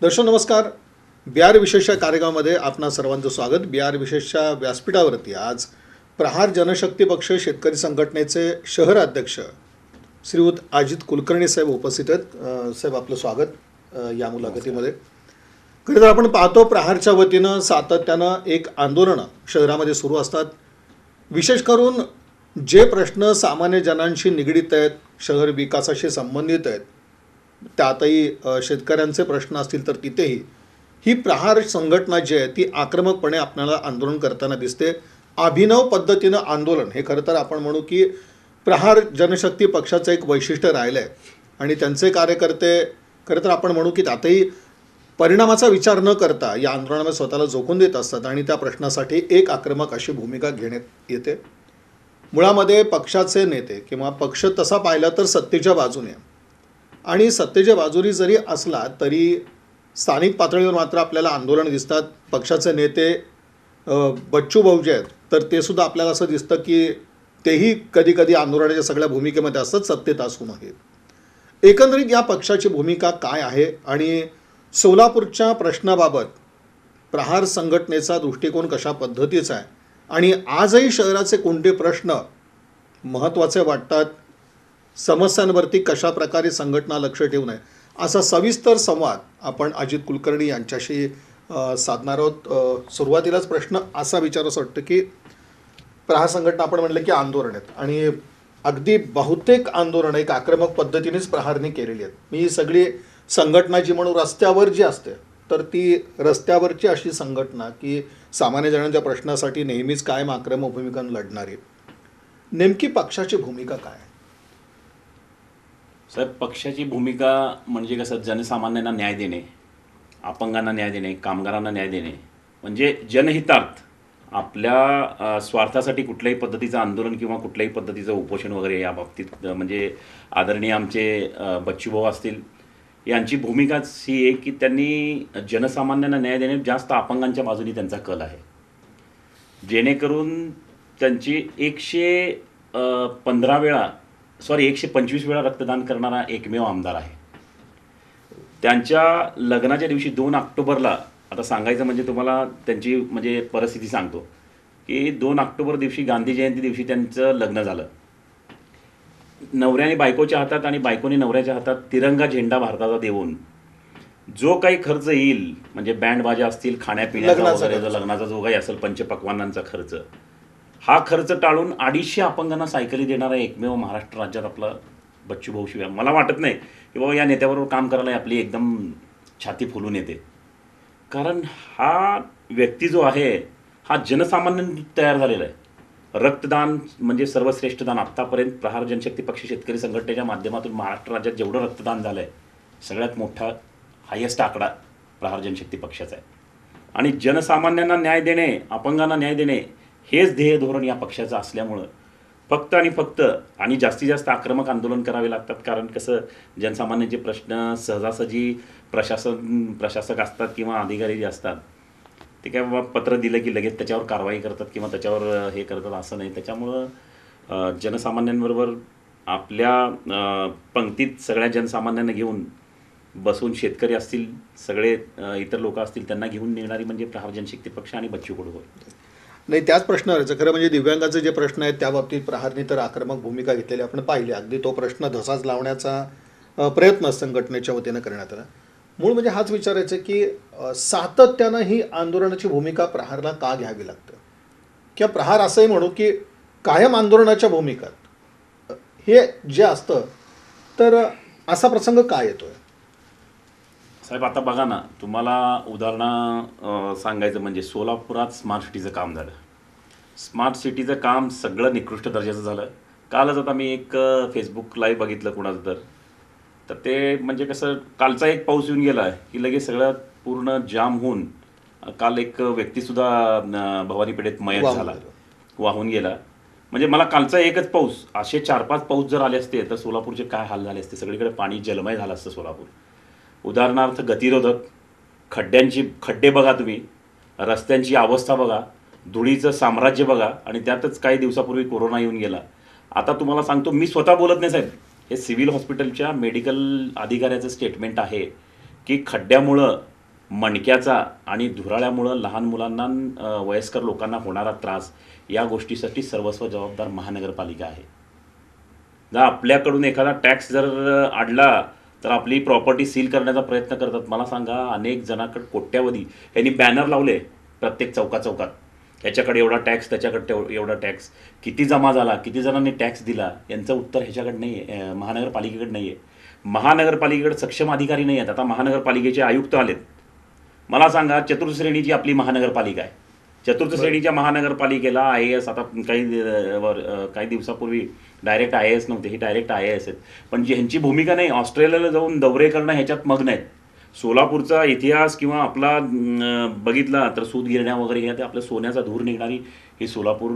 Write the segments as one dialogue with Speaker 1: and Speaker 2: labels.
Speaker 1: दर्शक नमस्कार. बिहार विशेष या कार्यक्रमामध्ये आपणा सर्वांचं स्वागत. बिहार विशेषच्या व्यासपीठावरती आज प्रहार जनशक्ती पक्ष शेतकरी संघटनेचे शहर अध्यक्ष श्रीयुत अजित कुलकर्णी साहेब उपस्थित आहेत. साहेब, आपलं स्वागत या मुलाखतीमध्ये. खरं तर आपण पाहतो प्रहारच्या वतीनं सातत्यानं एक आंदोलनं शहरामध्ये सुरू असतात. विशेष करून जे प्रश्न सामान्य जनांशी निगडीत आहेत, शहर विकासाशी संबंधित आहेत, त्यातही शेतकऱ्यांचे प्रश्न असतील तर तिथेही ही प्रहार संघटना जी आहे ती आक्रमकपणे आपल्याला आंदोलन करताना दिसते. अभिनव पद्धतीनं आंदोलन हे खरं तर आपण म्हणू की प्रहार जनशक्ती पक्षाचं एक वैशिष्ट्य राहिलं आहे. आणि त्यांचे कार्यकर्ते खरं तर आपण म्हणू की त्यातही परिणामाचा विचार न करता या आंदोलनामध्ये स्वतःला झोकून देत असतात आणि त्या प्रश्नासाठी एक आक्रमक अशी भूमिका घेण्यात येते. मुळामध्ये पक्षाचे नेते किंवा पक्ष तसा पाहिला तर सत्तेच्या बाजूने, आणि सत्तेच्या बाजूने जरी असला तरी स्थानिक पातळीवर मात्र आपल्याला आंदोलन दिसतात. पक्षाचे नेते बच्चू भाऊ जे आहेत तर ते सुद्धा आपल्याला असं दिसतं की तेही कधी कधी आंदोलनाच्या सगळ्या भूमिकेमध्ये असतात, सत्तेत असूनही. एकंदरीत या पक्षाची भूमिका काय आहे आणि सोलापूरच्या प्रश्नाबाबत प्रहार संघटनेचा दृष्टिकोन कशा पद्धतीचा आहे आणि आजही शहराचे कोणते प्रश्न महत्त्वाचे वाटतात, समस्यांवरती कशा प्रकारे संघटना लक्ष ठेवून आहे, असा सविस्तर संवाद आपण अजित कुलकर्णी यांच्याशी साधणार आहोत. सुरुवातीलाच प्रश्न असा विचारायचं वाटतं की प्रहार संघटना आपण म्हटलं की आंदोलन आहेत आणि अगदी बहुतेक आंदोलन एक आक्रमक पद्धतीनेच प्रहारने केलेली आहेत. मी सगळी संघटना जी म्हणून रस्त्यावर जी असते तर ती रस्त्यावरची अशी संघटना की सामान्य जणांच्या प्रश्नासाठी नेहमीच कायम आक्रमक भूमिका लढणारी. नेमकी पक्षाची भूमिका काय आहे?
Speaker 2: साहेब, पक्षाची भूमिका म्हणजे कसं, जनसामान्यांना न्याय देणे, अपंगांना न्याय देणे, कामगारांना न्याय देणे, म्हणजे जनहितार्थ. आपल्या स्वार्थासाठी कुठल्याही पद्धतीचं आंदोलन किंवा कुठल्याही पद्धतीचं उपोषण वगैरे या बाबतीत म्हणजे आदरणीय आमचे बच्चूभाऊ असतील, यांची भूमिकाच ही आहे की त्यांनी जनसामान्यांना न्याय देणे, जास्त अपंगांच्या बाजूने त्यांचा कल आहे, जेणेकरून त्यांची 125 वेळा रक्तदान करणारा एकमेव आमदार आहे. त्यांच्या लग्नाच्या दिवशी 2 ऑक्टोबरला, आता सांगायचं म्हणजे तुम्हाला त्यांची म्हणजे परिस्थिती सांगतो की 2 ऑक्टोबर दिवशी, गांधी जयंती दिवशी त्यांचं लग्न झालं. नवऱ्याने बायकोच्या हातात आणि बायकोने नवऱ्याच्या हातात तिरंगा झेंडा भारताचा देऊन जो काही खर्च येईल, म्हणजे बँड बाजा असतील, खाण्यापिण्याचा वगैरे, लग्नाचा जो काही असेल, पंचपक्वान्नांचा खर्च, हा खर्च टाळून 250 अपंगांना सायकली देणारा एकमेव महाराष्ट्र राज्यात आपला बच्चूभाऊ शिवाय मला वाटत नाही की बाबा या नेत्याबरोबर काम करायला आपली एकदम छाती फुलून येते. कारण हा व्यक्ती जो आहे हा जनसामान्यांनी तयार झालेला आहे. रक्तदान म्हणजे सर्वश्रेष्ठ दान. आत्तापर्यंत प्रहार जनशक्ती पक्ष शेतकरी संघटनेच्या माध्यमातून महाराष्ट्र राज्यात जेवढं रक्तदान झालं आहे, सगळ्यात मोठा हायेस्ट आकडा प्रहार जनशक्ती पक्षाचा आहे. आणि जनसामान्यांना न्याय देणे, अपंगांना न्याय देणे हेच ध्येय धोरण या पक्षाचं असल्यामुळं फक्त आणि फक्त आणि जास्तीत जास्त आक्रमक आंदोलन करावे लागतात. कारण कसं, जनसामान्यांचे प्रश्न सहजासहजी प्रशासक असतात किंवा अधिकारी जे असतात ते काय बाबा पत्र दिलं की लगेच त्याच्यावर कारवाई करतात किंवा त्याच्यावर हे करतात, असं नाही. त्याच्यामुळं जनसामान्यांबरोबर आपल्या पंक्तीत सगळ्या जनसामान्यांना घेऊन बसून, शेतकरी असतील, सगळे इतर लोक असतील, त्यांना घेऊन निघणारी म्हणजे प्रहार जनशक्ती पक्ष आणि बच्चू कडू होय.
Speaker 1: नाही, त्याच प्रश्नावरचं खरं म्हणजे दिव्यांगाचे जे प्रश्न आहेत त्या बाबतीत प्रहारने तर आक्रमक भूमिका घेतलेली आपण पाहिली. अगदी तो प्रश्न धसाच लावण्याचा प्रयत्न संघटनेच्या वतीनं करण्यात आला. मूळ म्हणजे हाच विचारायचं की सातत्यानं ही आंदोलनाची भूमिका प्रहारला का घ्यावी लागतं, किंवा प्रहार असंही म्हणू की कायम आंदोलनाच्या भूमिकात हे जे असतं तर असा प्रसंग काय येतोय?
Speaker 2: साहेब, आता बघा ना, तुम्हाला उदाहरणं सांगायचं म्हणजे सोलापुरात स्मार्ट सिटीचं काम झालं. स्मार्ट सिटीचं काम सगळं निकृष्ट दर्जाचं झालं. कालच आता मी एक फेसबुक लाईव्ह बघितलं कुणाचं तर ते म्हणजे कसं, कालचा एक पाऊस येऊन गेला की लगेच सगळं पूर्ण जाम होऊन काल एक व्यक्तीसुद्धा भवानी पेठेत मयत झाला, वाहून गेला. म्हणजे मला कालचा एकच पाऊस, असे 4-5 पाऊस जर आले असते तर सोलापूरचे काय हाल झाले असते. सगळीकडे पाणी जलमय झालं असतं सोलापूर. उदाहरणार्थ गतिरोधक, खड्डे बघा तुम्ही, रस्त्यांची अवस्था बघा, धुळीचं साम्राज्य बघा, आणि त्यातच काही दिवसापूर्वी कोरोना येऊन गेला. आता तुम्हाला सांगतो, मी स्वतः बोलत नाही साहेब, हे सिव्हिल हॉस्पिटलच्या मेडिकल अधिकाऱ्याचं स्टेटमेंट आहे की खड्ड्यामुळं मणक्याचा आणि धुराळ्यामुळं लहान मुलांना वयस्कर लोकांना होणारा त्रास या गोष्टीसाठी सर्वस्व जबाबदार महानगरपालिका आहे. जर आपल्याकडून एखादा टॅक्स जर अडला तर आपली प्रॉपर्टी सील करण्याचा प्रयत्न करतात. मला सांगा, अनेक जणांकडे कोट्यावधी यांनी बॅनर लावले प्रत्येक चौकात, ह्याच्याकडे एवढा टॅक्स, त्याच्याकडे एवढा टॅक्स, किती जमा झाला, किती जणांनी टॅक्स दिला, यांचं उत्तर ह्याच्याकडे नाही आहे, महानगरपालिकेकडे नाही आहे. महानगरपालिकेकडे सक्षम अधिकारी नाही आहेत. आता महानगरपालिकेचे आयुक्त आलेत. मला सांगा, चतुर्थ श्रेणीची आपली महानगरपालिका आहे. चतुर्थ श्रेणीच्या महानगरपालिकेला IAS, आता काही दिवसापूर्वी डायरेक्ट IAS नव्हते, ही डायरेक्ट IAS आहेत. पण ह्यांची भूमिका नाही, ऑस्ट्रेलियाला जाऊन दौरे करणं ह्याच्यात मग्न आहेत. सोलापूरचा इतिहास किंवा आपला बघितला तर सूतगिरण्या वगैरे ह्या ते आपल्या सोन्याचा धूर निघणारी ही सोलापूर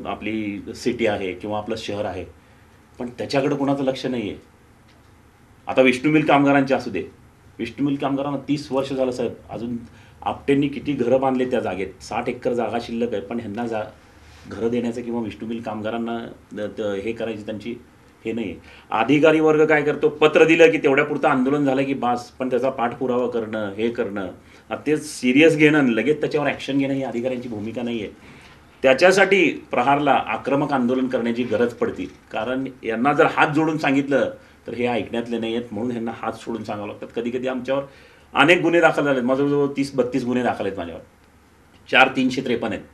Speaker 2: आपली सिटी आहे किंवा आपलं शहर आहे. पण त्याच्याकडे कोणाचं लक्ष नाही आहे. आता विष्णू मिल कामगारांचे असू दे, विष्णू मिल कामगारांना 30 वर्ष झालं साहेब, अजून आपटेंनी किती घरं बांधले त्या जागेत. 60 एकर जागा शिल्लक आहे, पण ह्यांना घरं देण्याचं किंवा विष्णू मिल कामगारांना हे करायची त्यांची हे नाही आहे. अधिकारी वर्ग काय करतो, पत्र दिलं की तेवढ्यापुरतं आंदोलन झालं की बास, पण त्याचा पाठपुरावा करणं, हे करणं, ते सिरियस घेणं, लगेच त्याच्यावर ॲक्शन घेणं ही अधिकाऱ्यांची भूमिका नाही आहे. त्याच्यासाठी प्रहारला आक्रमक आंदोलन करण्याची गरज पडते. कारण यांना जर हात जोडून सांगितलं तर हे ऐकण्यातले नाही आहेत, म्हणून ह्यांना हात सोडून सांगावं लागतात. कधी कधी आमच्यावर अनेक गुन्हे दाखल झालेत. माझ्याजवळ 30-32 गुन्हे दाखल आहेत माझ्यावर, 4-353 आहेत.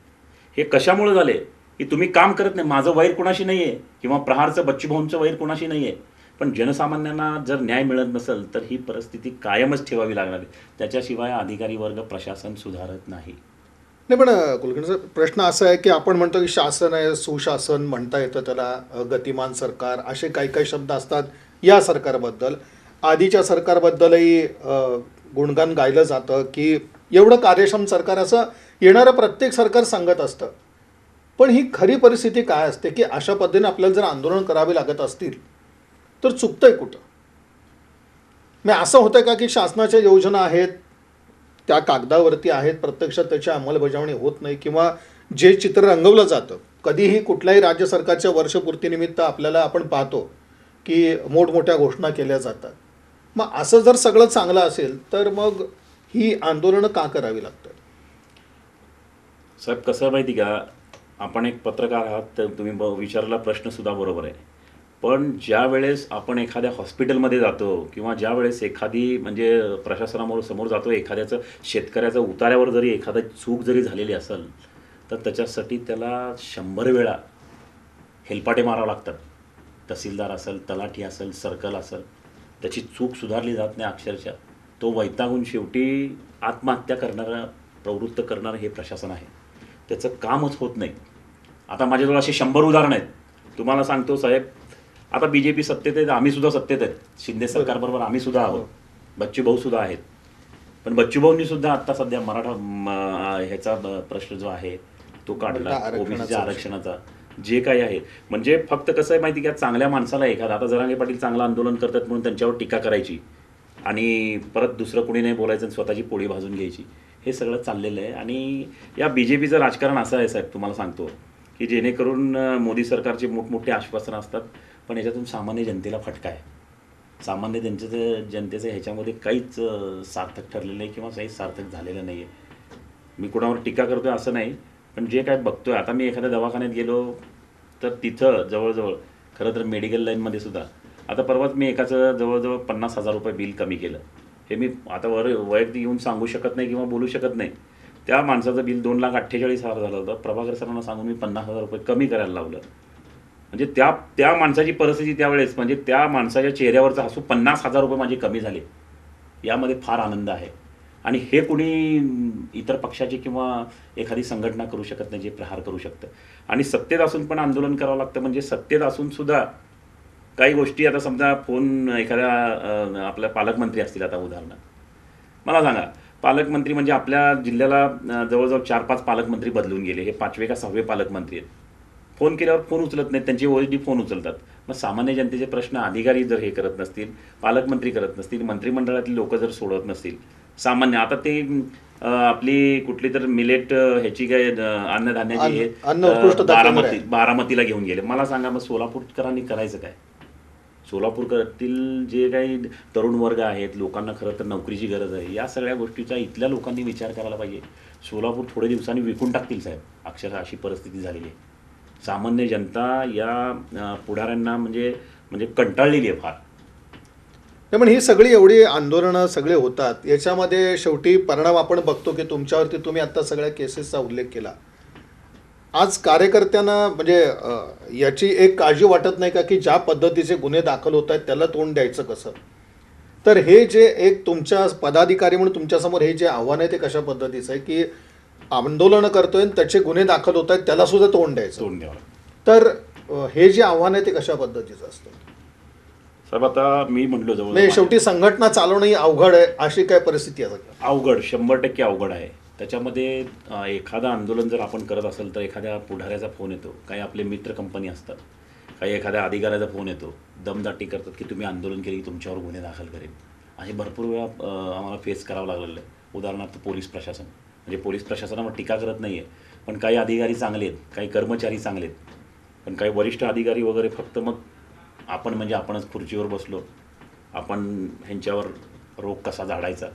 Speaker 2: हे कशामुळे झाले की तुम्ही काम करत नाही. माझं वैर कोणाशी नाही आहे किंवा प्रहारचं बच्चूभाऊंचं वैर कोणाशी नाही आहे, पण जनसामान्यांना जर न्याय मिळत नसेल तर ही परिस्थिती कायमच ठेवावी लागणार आहे. त्याच्याशिवाय अधिकारी वर्ग, प्रशासन सुधारत नाही.
Speaker 1: नाही, पण कुलकर्णी साहेब, प्रश्न असा आहे की आपण म्हणतो की शासन आहे, सुशासन म्हणता येतं त्याला, गतिमान सरकार, असे काही काही शब्द असतात या सरकारबद्दल. आधीच्या सरकारबद्दलही गुणगान गायलं जातं की एवढं कार्यक्षम सरकार असं येणारं प्रत्येक सरकार सांगत असतं. पण ही खरी परिस्थिती काय असते की अशा पद्धतीने आपल्याला जर आंदोलन करावे लागत असतील तर चुकतंय कुठं? मग असं होतं का की शासनाच्या योजना आहेत त्या कागदावरती आहेत, प्रत्यक्षात त्याची अंमलबजावणी होत नाही, किंवा जे चित्र रंगवलं जातं कधीही कुठल्याही राज्य सरकारच्या वर्षपूर्तीनिमित्त आपल्याला आपण पाहतो की मोठमोठ्या घोषणा केल्या जातात. मग असं जर सगळं चांगलं असेल तर मग ही आंदोलनं का करावी लागतात?
Speaker 2: साहेब, कसं माहिती का, आपण एक पत्रकार आहात तर तुम्ही विचारलेला प्रश्नसुद्धा बरोबर आहे. पण ज्या वेळेस आपण एखाद्या हॉस्पिटलमध्ये जातो किंवा ज्या वेळेस एखादी म्हणजे समोर जातो, एखाद्याचं शेतकऱ्याचं उतार्यावर जरी एखादा चूक जरी झालेली असेल तर त्याच्यासाठी त्याला 100 वेळा हेलपाटे मारावं लागतात. तहसीलदार असेल, तलाठी असेल, सर्कल असेल, त्याची चूक सुधारली जात नाही. अक्षरशः तो वैतागून शेवटी आत्महत्या प्रवृत्त करणारं हे प्रशासन आहे. त्याचं कामच होत नाही. आता माझ्याजवळ असे 100 उदाहरणं आहेत. तुम्हाला सांगतो साहेब, आता BJP सत्तेत आहेत, आम्हीसुद्धा सत्तेत आहेत, शिंदे सरकारबरोबर आम्हीसुद्धा आहोत, बच्चूभाऊसुद्धा आहेत. पण बच्चूभाऊंनी सुद्धा आत्ता सध्या मराठा ह्याचा प्रश्न जो आहे तो काढला, ओबीसीच्या आरक्षणाचा जे काही आहे. म्हणजे फक्त कसं आहे माहिती का, चांगल्या माणसाला एखादा, आता जरांगे पाटील चांगलं आंदोलन करतात म्हणून त्यांच्यावर टीका करायची आणि परत दुसरं कोणी नाही बोलायचं आणि स्वतःची पोळी भाजून घ्यायची, हे सगळं चाललेलं आहे. आणि या BJPचं राजकारण असं आहे साहेब, तुम्हाला सांगतो की जेणेकरून मोदी सरकारचे मोठमोठे आश्वासनं असतात, पण याच्यातून सामान्य जनतेला फटका आहे. सामान्य जनतेचं ह्याच्यामध्ये काहीच सार्थक ठरलेलं नाही किंवा काहीच सार्थक झालेलं नाही आहे. मी कुणावर टीका करतोय असं नाही, पण जे काय बघतोय, आता मी एखाद्या दवाखान्यात गेलो तर तिथं जवळजवळ खरं तर मेडिकल लाईनमध्ये सुद्धा आता परवाच मी एकाचं जवळजवळ 50,000 रुपये बिल कमी केलं. हे मी आता वैयक्तिक येऊन सांगू शकत नाही किंवा बोलू शकत नाही. त्या माणसाचं बिल 2,48,000 झालं होतं. प्रभाकर सरांना सांगून मी 50,000 रुपये कमी करायला लावलं. म्हणजे त्या माणसाची परिस्थिती त्यावेळेस, म्हणजे त्या माणसाच्या चेहऱ्यावरचं हसू 50,000 रुपये माझे कमी झाले. यामध्ये फार आनंद आहे. आणि हे कुणी इतर पक्षाची किंवा एखादी संघटना करू शकत नाही, जे प्रहार करू शकतं. आणि सत्तेत असून पण आंदोलन करावं लागतं. म्हणजे सत्तेत असून सुद्धा काही गोष्टी, आता समजा फोन एखाद्या आपल्या पालकमंत्री असतील, आता उदाहरण मला सांगा, पालकमंत्री म्हणजे आपल्या जिल्ह्याला जवळजवळ 4-5 पालकमंत्री बदलून गेले. हे 5वे का 6वे पालकमंत्री आहेत. फोन केल्यावर फोन उचलत नाहीत, त्यांचे OSD फोन उचलतात. मग सामान्य जनतेचे प्रश्न अधिकारी जर हे करत नसतील, पालकमंत्री करत नसतील, मंत्रिमंडळातली लोक जर सोडत नसतील, सामान्य आता ते आपली कुठली तर मिलेट ह्याची काय अन्नधान्याची हे बारामतीला घेऊन गेले. मला सांगा, मग सोलापूरकरांनी करायचं काय? सोलापूरतील जे काही तरुण वर्ग आहेत, लोकांना खरं तर नोकरीची गरज आहे, या सगळ्या गोष्टीचा इथल्या लोकांनी विचार करायला पाहिजे. सोलापूर थोडे दिवसांनी विकून टाकतील साहेब, अक्षरशः अशी परिस्थिती झालेली आहे. सामान्य जनता या पुढाऱ्यांना म्हणजे म्हणजे कंटाळलेली आहे फार.
Speaker 1: नाही, पण ही सगळी एवढी आंदोलनं सगळे होतात, याच्यामध्ये शेवटी परिणाम आपण बघतो की तुमच्यावरती तुम्ही आता सगळ्या केसेसचा उल्लेख केला. आज कार्यकर्त्यांना म्हणजे याची एक काळजी वाटत नाही का की ज्या पद्धतीचे गुन्हे दाखल होत आहेत त्याला तोंड द्यायचं कसं? तर हे जे एक तुमच्या पदाधिकारी म्हणून तुमच्यासमोर हे जे आव्हान आहे ते कशा पद्धतीचं आहे की आंदोलनं करतोय आणि त्याचे गुन्हे दाखल होत आहेत त्याला सुद्धा तोंड द्यायचं?
Speaker 2: तोंड द्यावं.
Speaker 1: तर हे जे आव्हान आहे ते कशा पद्धतीचं असतं?
Speaker 2: साहेब आता मी म्हटलो
Speaker 1: म्हणजे
Speaker 2: जवळ
Speaker 1: शेवटी संघटना चालवणं ही अवघड आहे, अशी काय परिस्थिती आहे?
Speaker 2: अवघड 100% अवघड आहे. त्याच्यामध्ये एखादं आंदोलन जर आपण करत असेल तर एखाद्या पुढाऱ्याचा फोन येतो, काही आपले मित्र कंपनी असतात, काही एखाद्या अधिकाऱ्याचा फोन येतो, दमदाटी करतात की तुम्ही आंदोलन केले की तुमच्यावर गुन्हे दाखल करेल. आणि भरपूर वेळा आम्हाला फेस करावं लागलेलं आहे. उदाहरणार्थ पोलीस प्रशासन, म्हणजे पोलीस प्रशासनावर टीका करत नाही आहे, पण काही अधिकारी चांगले आहेत, काही कर्मचारी चांगले आहेत, पण काही वरिष्ठ अधिकारी वगैरे फक्त मग आपण म्हणजे आपणच खुर्चीवर बसलो, आपण ह्यांच्यावर रोग कसा झाडायचा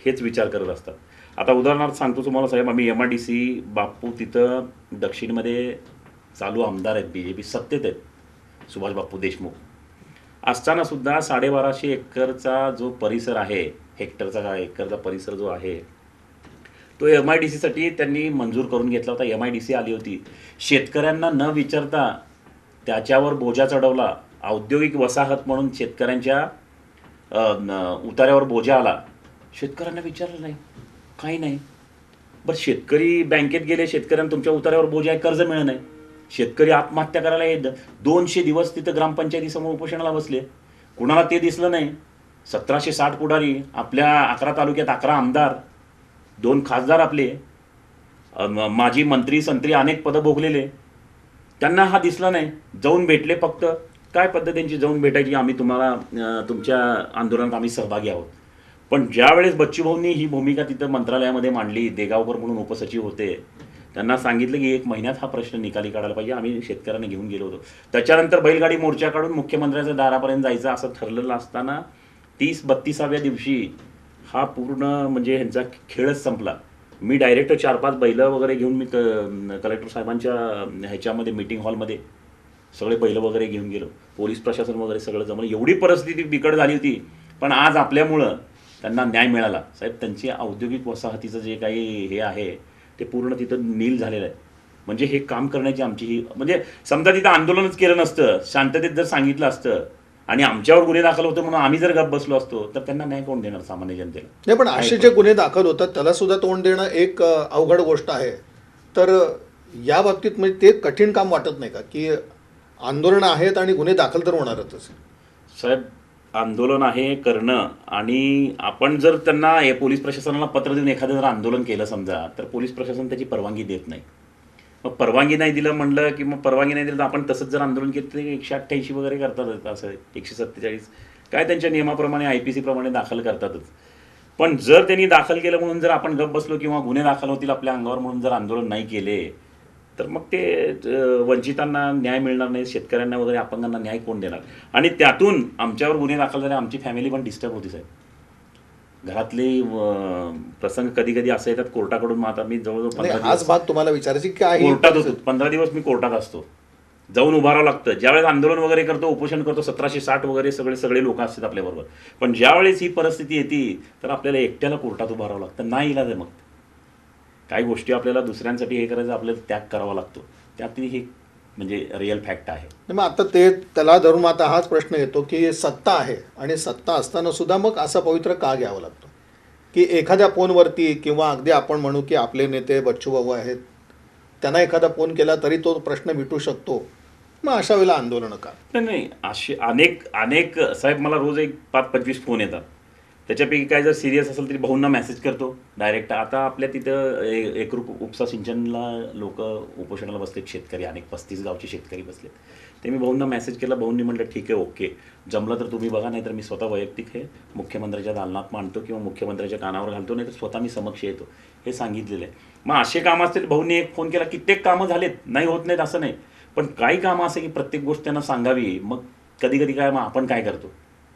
Speaker 2: हेच विचार करत असतात. आता उदाहरणार्थ सांगतो तुम्हाला साहेब, आम्ही MIDC बापू तिथं दक्षिणमध्ये चालू आमदार आहेत, BJP सत्तेत आहेत, सुभाष बापू देशमुख असतानासुद्धा 1250 एकरचा जो परिसर आहे, एकरचा परिसर जो आहे तो MIDCसाठी त्यांनी मंजूर करून घेतला होता. MIDC आली होती, शेतकऱ्यांना न विचारता त्याच्यावर बोजा चढवला. औद्योगिक वसाहत म्हणून शेतकऱ्यांच्या उतार्यावर बोजा आला. शेतकऱ्यांना विचारलं नाही, काही नाही. बरं, शेतकरी बँकेत गेले, शेतकऱ्यांना तुमच्या उतार्यावर बोजा आहे, कर्ज मिळत नाही. शेतकरी आत्महत्या करायला येत 200 दिवस तिथं ग्रामपंचायतीसमोर उपोषणाला बसले. कुणाला ते दिसलं नाही. 1760 पुढारी, आपल्या 11 तालुक्यात 11 आमदार, 2 खासदार आपले, माजी मंत्री संत्री अनेक पदं भोगलेले, त्यांना हा दिसला नाही. जाऊन भेटले, फक्त काय पद्धतींची जाऊन भेटायची, आम्ही तुम्हाला तुमच्या आंदोलनात आम्ही सहभागी आहोत. पण ज्यावेळेस बच्चूभाऊंनी ही भूमिका तिथं मंत्रालयामध्ये मांडली, देगावकर म्हणून उपसचिव होते, त्यांना सांगितलं की 1 महिन्यात हा प्रश्न निकाली काढायला पाहिजे. आम्ही शेतकऱ्यांना घेऊन गेलो होतो. त्याच्यानंतर बैलगाडी मोर्चा काढून मुख्यमंत्र्यांच्या दारापर्यंत जायचं असं ठरलेलं असताना 30-32व्या दिवशी हा पूर्ण म्हणजे ह्यांचा खेळच संपला. मी डायरेक्ट 4-5 बैलं वगैरे घेऊन मी कलेक्टर साहेबांच्या ह्याच्यामध्ये मीटिंग हॉलमध्ये सगळे बैलं वगैरे घेऊन गेलो. पोलीस प्रशासन वगैरे सगळं जमलं. एवढी परिस्थिती बिकट झाली होती, पण आज आपल्यामुळं त्यांना न्याय मिळाला. साहेब, त्यांची औद्योगिक वसाहतीचं जे काही हे आहे ते पूर्ण तिथं नील झालेलं आहे. म्हणजे हे काम करण्याची आमची ही म्हणजे समजा तिथं आंदोलनच केलं नसतं, शांततेत जर सांगितलं असतं आणि आमच्यावर गुन्हे दाखल होते म्हणून आम्ही जर गप्प बसलो असतो तर त्यांना न्याय कोण देणार सामान्य जनतेला?
Speaker 1: नाही, पण असे जे गुन्हे दाखल होतात त्याला सुद्धा तोंड देणं एक अवघड गोष्ट आहे. तर या बाबतीत म्हणजे ते कठीण काम वाटत नाही का की आंदोलनं आहेत आणि गुन्हे दाखल तर होणारच?
Speaker 2: साहेब, आंदोलन आहे करणं, आणि आपण जर त्यांना पोलीस प्रशासनाला पत्र देऊन एखादं जर आंदोलन केलं समजा, तर पोलीस प्रशासन त्याची परवानगी देत नाही. मग परवानगी नाही दिलं म्हणलं की मग परवानगी नाही दिलं तर आपण तसंच जर आंदोलन केलं तर 188 वगैरे करतात, असं 147 काय त्यांच्या नियमाप्रमाणे IPC प्रमाणे दाखल करतातच. पण जर त्यांनी दाखल केलं म्हणून जर आपण गप्प बसलो किंवा गुन्हे दाखल होतील आपल्या अंगावर म्हणून जर आंदोलन नाही केले तर मग ते वंचितांना न्याय मिळणार नाही, शेतकऱ्यांना वगैरे अपंगांना न्याय कोण देणार? आणि त्यातून आमच्यावर गुन्हे दाखल झाले, आमची फॅमिली पण डिस्टर्ब होती साहेब. घरातले प्रसंग कधी कधी असे येतात कोर्टाकडून. मग आता मी जवळजवळ 15
Speaker 1: हाच भाग तुम्हाला विचारायची की आहे
Speaker 2: कोर्टात होतो. 15 दिवस मी कोर्टात असतो, जाऊन उभं राहावं लागतं. ज्यावेळेस आंदोलन वगैरे करतो, उपोषण करतो, 1760 वगैरे सगळे लोक असतात आपल्याबरोबर, पण ज्यावेळेस ही परिस्थिती येते तर आपल्याला एकट्याला कोर्टात उभं राहावं लागतं. नाही इलाज आहे. मग काही गोष्टी आपल्याला दुसऱ्यांसाठी हे करायचं, आपल्याला त्याग करावा लागतो. त्यातली ही म्हणजे रिअल फॅक्ट आहे.
Speaker 1: मग आता त्याला धरून आता हाच प्रश्न येतो की सत्ता आहे आणि सत्ता असताना सुद्धा मग असा पवित्र का घ्यावा लागतो की एखाद्या फोनवरती किंवा अगदी आपण म्हणू की आपले नेते बच्चूभाऊ आहेत, त्यांना एखादा फोन केला तरी तो प्रश्न मिटू शकतो. मग अशा वेळेला आंदोलनं का?
Speaker 2: नाही, असे अनेक साहेब, मला रोज 5-25 फोन येतात. त्याच्यापैकी काय जर सिरियस असेल तरी भाऊंना मेसेज करतो डायरेक्ट. आता आपल्या तिथं एकरूप उपसा सिंचनला लोक उपोषणाला बसलेत, शेतकरी अनेक 35 गावचे शेतकरी बसलेत. ते मी भाऊंना मेसेज केला, भाऊंनी म्हटलं ठीक आहे, ओके, जमलं तर तुम्ही बघा, नाही तर मी स्वतः वैयक्तिक हे मुख्यमंत्र्याच्या दालनात मांडतो किंवा मुख्यमंत्र्याच्या कानावर घालतो, नाही तर स्वतः मी समक्ष येतो, हे सांगितलेलं आहे. मग असे कामं असतील, भाऊंनी एक फोन केला, कित्येक कामं झालेत, नाही होत नाहीत असं नाही, पण काही कामं असं की प्रत्येक गोष्ट त्यांना सांगावी, मग कधी कधी काय मग आपण काय करतो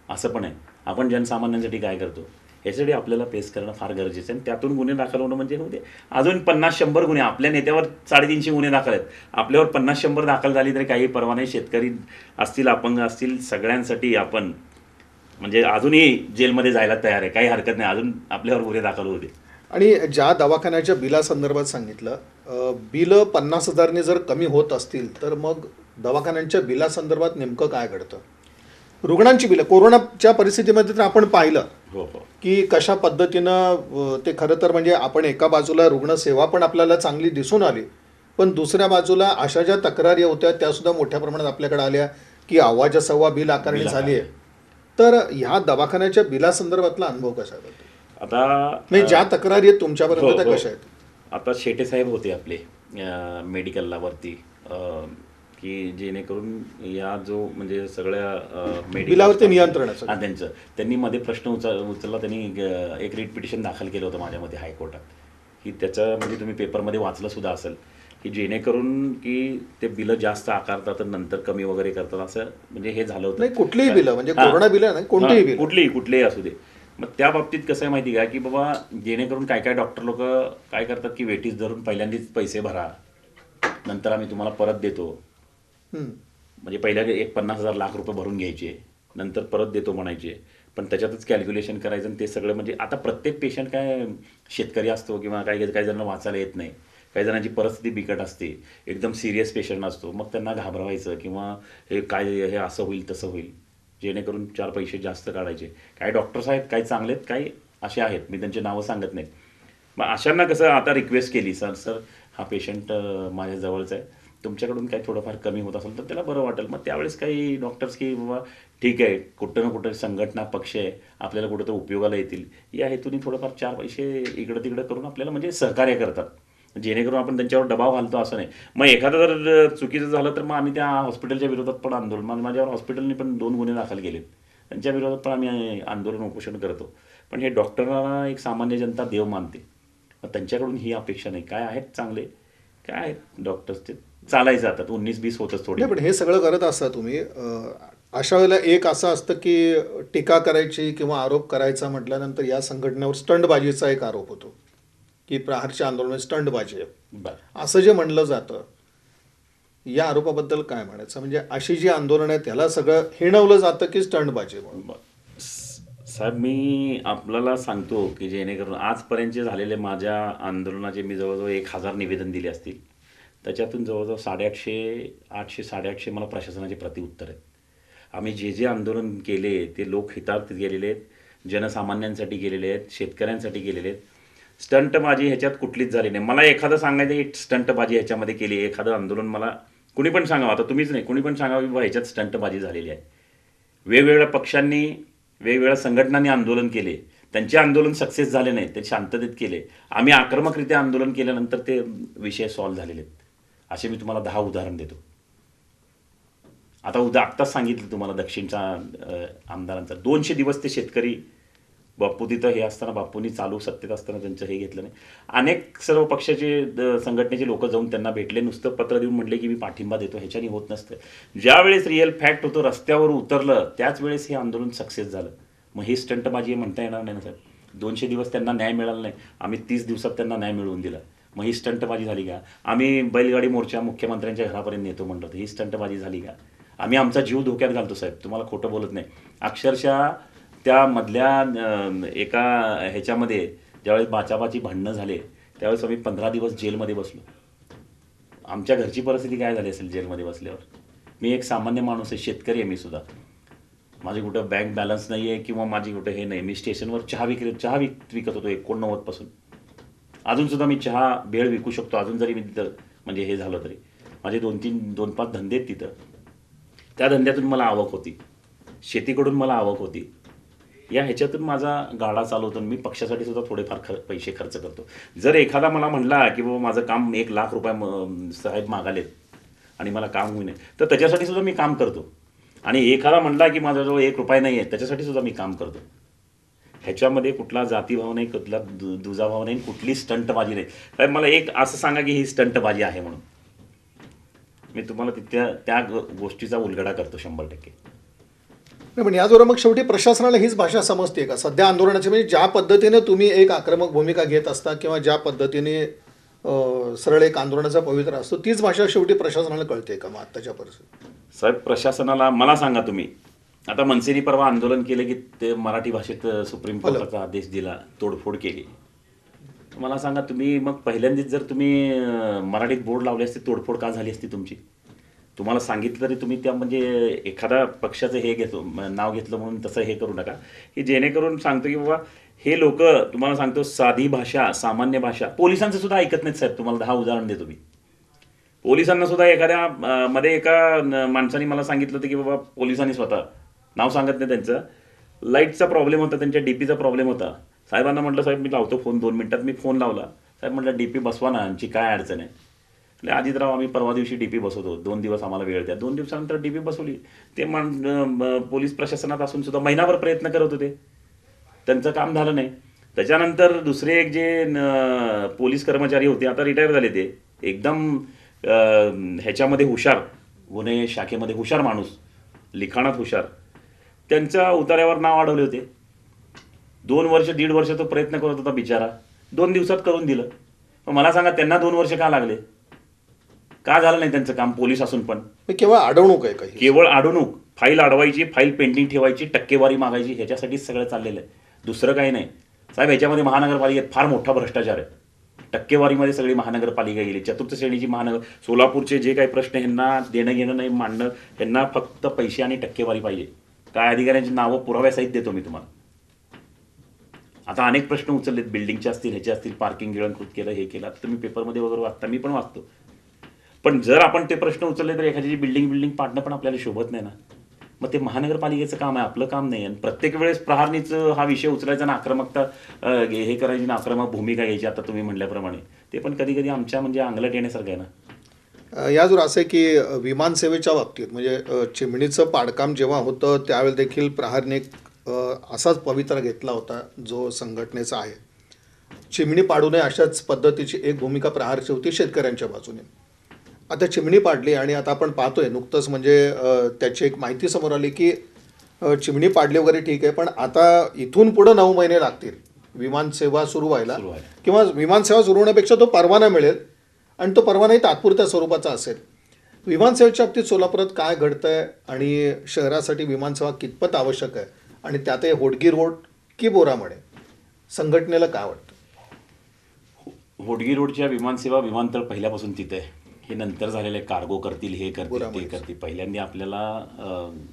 Speaker 2: असं पण आहे. आपण जनसामान्यांसाठी काय करतो यासाठी आपल्याला पेस करणं फार गरजेचं आहे. आणि त्यातून गुन्हे दाखल होणं म्हणजे होते अजून 50-100 गुन्हे आपल्या नेत्यावर 350 गुन्हे दाखल आहेत. आपल्यावर 50-100 दाखल झाली तरी काही परवा नाही. शेतकरी असतील, अपंग असतील, सगळ्यांसाठी आपण म्हणजे अजूनही जेलमध्ये जायला तयार आहे. काही हरकत नाही, अजून आपल्यावर गुन्हे दाखल होते.
Speaker 1: आणि ज्या दवाखान्याच्या बिलासंदर्भात सांगितलं, बिलं 50,000ने जर कमी होत असतील तर मग दवाखान्यांच्या बिलासंदर्भात नेमकं काय घडतं? रुग्णांची बिलं कोरोनाच्या परिस्थितीमध्ये तर आपण पाहिलं
Speaker 2: हो हो
Speaker 1: की कशा पद्धतीनं ते खरं तर म्हणजे आपण एका बाजूला रुग्णसेवा पण आपल्याला चांगली दिसून आली, पण दुसऱ्या बाजूला अशा ज्या तक्रारी होत्या त्यासुद्धा मोठ्या प्रमाणात आपल्याकडे आल्या की आवाजासव्वा बिल आकारणी
Speaker 2: बिल
Speaker 1: झाली आहे. तर ह्या दवाखान्याच्या बिलासंदर्भातला अनुभव कसा आहे बरं?
Speaker 2: आता
Speaker 1: म्हणजे ज्या तक्रारी आहेत तुमच्यापर्यंत त्या
Speaker 2: हो.
Speaker 1: कशा आहेत?
Speaker 2: आता शेटे साहेब होते आपले मेडिकलला वरती, की जेणेकरून या जो म्हणजे सगळ्या
Speaker 1: बिलावरती नियंत्रणाचं.
Speaker 2: त्यांचं त्यांनी मध्ये प्रश्न उचलला. त्यांनी एक रिट पिटिशन दाखल केलं होतं माझ्यामध्ये हायकोर्टात, की त्याच्यामध्ये तुम्ही पेपरमध्ये वाचलं सुद्धा असेल, की जेणेकरून की ते बिलं जास्त आकारतात आणि नंतर कमी वगैरे करतात असं म्हणजे हे झालं होतं.
Speaker 1: नाही, कुठलीही बिलं म्हणजे
Speaker 2: हां.
Speaker 1: कोरोना बिलं नाही, कोणतीही बिलं.
Speaker 2: कुठलीही असू दे. मग त्या बाबतीत कसं आहे माहिती का, की बाबा जेणेकरून काय काय डॉक्टर लोक काय करतात की वेटीस धरून पहिल्यांदाच पैसे भरा, नंतर आम्ही तुम्हाला परत देतो.
Speaker 1: हम्म.
Speaker 2: म्हणजे पहिल्या एक 50,000 लाख रुपये भरून घ्यायचे, नंतर परत देतो म्हणायचे. पण त्याच्यातच कॅल्क्युलेशन करायचं आणि ते सगळं म्हणजे आता प्रत्येक पेशंट काय शेतकरी असतो किंवा काही काही जणांना वाचायला येत नाही, काही जणांची परिस्थिती बिकट असते, एकदम सिरियस पेशंट असतो, मग त्यांना घाबरवायचं किंवा हे काय हे असं होईल तसं होईल जेणेकरून 4 पैसे जास्त काढायचे. काही डॉक्टर्स आहेत, काही चांगले आहेत, काही असे आहेत, मी त्यांची नावं सांगत नाही. मग अशांना कसं आता रिक्वेस्ट केली, सर हा पेशंट माझ्या जवळचा आहे, तुमच्याकडून काही थोडंफार कमी होत असेल तर त्याला बरं वाटेल. मग त्यावेळेस काही डॉक्टर्स की बाबा ठीक आहे, कुठं ना कुठं संघटना पक्ष आहे, आपल्याला कुठं तर उपयोगाला येतील या हेतूने थोडंफार 4 पैसे इकडं तिकडं करून आपल्याला म्हणजे सहकार्य करतात, जेणेकरून आपण त्यांच्यावर दबाव घालतो असं नाही. मग एखादं जर चुकीचं झालं तर मग आम्ही त्या हॉस्पिटलच्या विरोधात पण आंदोलन, माझ्यावर हॉस्पिटलने पण 2 गुन्हे दाखल केलेत, त्यांच्या विरोधात पण आम्ही आंदोलन उपोषण करतो. पण हे डॉक्टरांना एक सामान्य जनता देव मानते, मग त्यांच्याकडून ही अपेक्षा नाही. काय आहेत चांगले, काय आहेत डॉक्टर्स ते चालायचं. आता 19-20 होतच थोडी.
Speaker 1: नाही, पण हे सगळं करत असता तुम्ही. अशा वेळेला एक असं असतं की टीका करायची किंवा आरोप करायचा म्हटल्यानंतर या संघटनेवर स्टंटबाजीचा एक आरोप होतो की प्रहारच्या आंदोलन स्टंटबाजी आहे
Speaker 2: बरं.
Speaker 1: असं जे म्हणलं जातं, या आरोपाबद्दल काय म्हणायचं? म्हणजे अशी जी आंदोलन आहे त्याला सगळं हिणवलं जातं की स्टंटबाजी म्हणून?
Speaker 2: साहेब मी आपल्याला सांगतो की जेणेकरून आजपर्यंतचे झालेले माझ्या आंदोलनाचे मी जवळजवळ 1,000 निवेदन दिले असतील, त्याच्यातून जवळजवळ 850 मला प्रशासनाचे प्रतिउत्तर आहेत. आम्ही जे जे आंदोलन केले ते लोकहितार्थ गेलेले आहेत, जनसामान्यांसाठी गेलेले आहेत, शेतकऱ्यांसाठी गेलेले आहेत. स्टंटबाजी ह्याच्यात कुठलीच झाली नाही. मला एखादं सांगायचं की स्टंटबाजी ह्याच्यामध्ये केली, एखादं आंदोलन मला कुणी पण सांगावं, आता तुम्हीच नाही कुणी पण सांगावं की बाबा ह्याच्यात स्टंटबाजी झालेली आहे. वेगवेगळ्या पक्षांनी वेगवेगळ्या संघटनांनी आंदोलन केले, त्यांचे आंदोलन सक्सेस झाले नाही, ते शांततेत केले. आम्ही आक्रमकरित्या आंदोलन केल्यानंतर ते विषय सॉल्व्ह झालेले आहेत. असे मी तुम्हाला 10 उदाहरण देतो. आता आत्ताच सांगितलं तुम्हाला दक्षिणचा आमदारांचा 200 दिवस ते शेतकरी बाप्पू तिथं हे असताना, बाप्पूंनी चालू सत्तेत असताना त्यांचं हे घेतलं नाही. अनेक सर्व पक्षाचे संघटनेचे लोक जाऊन त्यांना भेटले, नुसतं पत्र देऊन म्हटले की मी पाठिंबा देतो, ह्याच्याने होत नसतं. ज्यावेळेस रिअल फॅक्ट होतो, रस्त्यावर उतरलं, त्याच वेळेस हे आंदोलन सक्सेस झालं. मग हे स्टंटबाजी म्हणता येणार नाही ना साहेब. 200 दिवस त्यांना न्याय मिळाला नाही, आम्ही 30 दिवसात त्यांना न्याय मिळवून दिला. मग ही स्टंटबाजी झाली का? आम्ही बैलगाडी मोर्चा मुख्यमंत्र्यांच्या घरापर्यंत नेतो म्हणतो, ही स्टंटबाजी झाली का? आम्ही आमचा जीव धोक्यात घालतो साहेब, तुम्हाला खोटं बोलत नाही. अक्षरशः त्या मधल्या एका ह्याच्यामध्ये ज्यावेळेस बाचाबाची भांडणं झाले त्यावेळेस आम्ही 15 दिवस जेलमध्ये बसलो. आमच्या घरची परिस्थिती काय झाली असेल जेलमध्ये बसल्यावर? मी एक सामान्य माणूस आहे, शेतकरी आहे मी सुद्धा. माझी कुठं बँक बॅलन्स नाही आहे किंवा माझी कुठं हे नाही. मी स्टेशनवर चहा विकत होतो 89 पासून. अजूनसुद्धा मी चहा भेळ विकू शकतो, अजून जरी मी तिथं म्हणजे हे झालं तरी. माझे 2-5 धंदे आहेत तिथं. त्या धंद्यातून मला आवक होती, शेतीकडून मला आवक होती. या ह्याच्यातून माझा गाडा चालवतो. मी पक्षासाठी सुद्धा थोडेफार पैसे खर्च करतो. जर एखादा मला म्हणला की बाबा माझं काम 1 लाख रुपये साहेब मागालेत आणि मला काम होई नाही, तर त्याच्यासाठी सुद्धा मी काम करतो. आणि एखादा म्हणला की माझ्याजवळ 1 रुपया नाही आहे, त्याच्यासाठी सुद्धा मी काम करतो. ह्याच्यामध्ये कुठला जातीभाव नाही, कुठला दुजाभाव नाही, कुठली स्टंटबाजी नाही. साहेब मला एक असं सांगा की ही स्टंटबाजी आहे म्हणून, मी तुम्हाला त्या गोष्टीचा उलगडा करतो 100%.
Speaker 1: नाही, पण याचबरोबर मग शेवटी प्रशासनाला हीच भाषा समजते का सध्या आंदोलनाची, म्हणजे ज्या पद्धतीने तुम्ही एक आक्रमक भूमिका घेत असता किंवा ज्या पद्धतीने सरळ एक आंदोलनाचा पवित्र असतो, तीच भाषा शेवटी प्रशासनाला कळते का मग आत्ताच्या परिस्थितीत?
Speaker 2: साहेब, प्रशासनाला मला सांगा तुम्ही, आता मनसेनी परवा आंदोलन केलं की ते मराठी भाषेत सुप्रीम कोर्टाचा आदेश दिला, तोडफोड केली. मला सांगा तुम्ही, मग पहिल्यांदाच जर तुम्ही मराठीत बोर्ड लावले असते, तोडफोड का झाली असती तुमची? तुम्हाला सांगितलं तरी तुम्ही त्या म्हणजे एखादा पक्षाचं हे घेतो नाव घेतलं म्हणून तसं हे करू नका, की जेणेकरून सांगतो की बाबा हे लोक, तुम्हाला सांगतो साधी भाषा, सामान्य भाषा पोलिसांचं सुद्धा ऐकत नाहीत साहेब. तुम्हाला 10 उदाहरण देतो मी. पोलिसांना सुद्धा एखाद्या मध्ये एका माणसाने मला सांगितलं होतं की बाबा पोलिसांनी स्वतः, नाव सांगत नाही त्यांचं, लाईटचा प्रॉब्लेम होता, त्यांच्या डीपीचा प्रॉब्लेम होता. साहेबांना म्हटलं साहेब मी लावतो फोन 2 मिनिटात. मी फोन लावला, साहेब म्हटलं डीपी बसवा ना, आमची काय अडचण आहे. म्हणजे अजितराव आम्ही परवा दिवशी डीपी बसवतो, 2 दिवस आम्हाला वेळ द्या. 2 दिवसानंतर डीपी बसवली. ते पोलीस प्रशासनात असून सुद्धा महिनाभर प्रयत्न करत होते, त्यांचं काम झालं नाही. त्याच्यानंतर दुसरे एक जे पोलीस कर्मचारी होते, आता रिटायर झाले, ते एकदम ह्याच्यामध्ये हुशार, गुन्हे शाखेमध्ये हुशार माणूस, लिखाणात हुशार, त्यांच्या उतार्यावर नाव अडवले होते. 2 वर्ष 1.5 वर्ष तो प्रयत्न करत होता बिचारा, 2 दिवसात करून दिलं. मग मला सांगा त्यांना 2 वर्ष का लागले? का झालं नाही त्यांचं काम पोलीस असून पण?
Speaker 1: केवळ अडवणूक आहे काही?
Speaker 2: केवळ अडवणूक, फाईल अडवायची, फाईल पेंडिंग ठेवायची, टक्केवारी मागायची, ह्याच्यासाठीच सगळं चाललेलं आहे, दुसरं काही नाही साहेब. ह्याच्यामध्ये महानगरपालिकेत फार मोठा भ्रष्टाचार आहे. टक्केवारीमध्ये सगळी महानगरपालिका गेली, चतुर्थ श्रेणीची महानगर. सोलापूरचे जे काही प्रश्न ह्यांना देणं घेणं नाही, मांडणं, ह्यांना फक्त पैसे आणि टक्केवारी पाहिजे. काय अधिकाऱ्यांची नावं पुराव्यासहित देतो मी तुम्हाला. आता अनेक प्रश्न उचललेत, बिल्डिंगचे असतील, ह्याचे असतील, पार्किंग गिळंकृत केलं, हे केलं. आता तुम्ही पेपरमध्ये वगैरे वाचता, मी पण वाचतो. पण जर आपण ते प्रश्न उचलले तर एखाद्याची बिल्डिंग पाडणं पण आपल्याला शोभत नाही ना. मग ते महानगरपालिकेचं काम आहे, आपलं काम नाही. आणि प्रत्येक वेळेस प्रहारनीचं हा विषय उचलायचा ना, आक्रमकता हे करायची ना, आक्रमक भूमिका घ्यायची, आता तुम्ही म्हटल्याप्रमाणे, ते पण कधी कधी आमच्या म्हणजे अंगलट येण्यासारखं आहे ना.
Speaker 1: याजवर असं आहे की विमानसेवेच्या बाबतीत म्हणजे चिमणीचं पाडकाम जेव्हा होतं त्यावेळेला देखील प्रहारने असाच पवित्रा घेतला होता जो संघटनेचा आहे. चिमणी पाडू नये अशाच पद्धतीची एक भूमिका प्रहारची होती शेतकऱ्यांच्या बाजूने. आता चिमणी पाडली आणि आता आपण पाहतोय नुकतंच म्हणजे त्याची एक माहिती समोर आली की चिमणी पाडली वगैरे ठीक आहे, पण आता इथून पुढं 9 महिने लागतील विमानसेवा सुरू व्हायला, किंवा विमानसेवा सुरू होण्यापेक्षा तो परवाना मिळेल आणि तो परवानाही तात्पुरत्या स्वरूपाचा असेल. विमानसेवेच्या बाबतीत सोलापुरात काय घडतंय आणि शहरासाठी विमानसेवा कितपत आवश्यक आहे, आणि त्यातही होडगी रोड की बोरामणे, संघटनेला काय वाटतं?
Speaker 2: होडगी रोडच्या विमानसेवा, विमानतळ पहिल्यापासून तिथे आहे. हे नंतर झालेले कार्गो करतील, हे करतील, ते करतील. पहिल्यांदा आपल्याला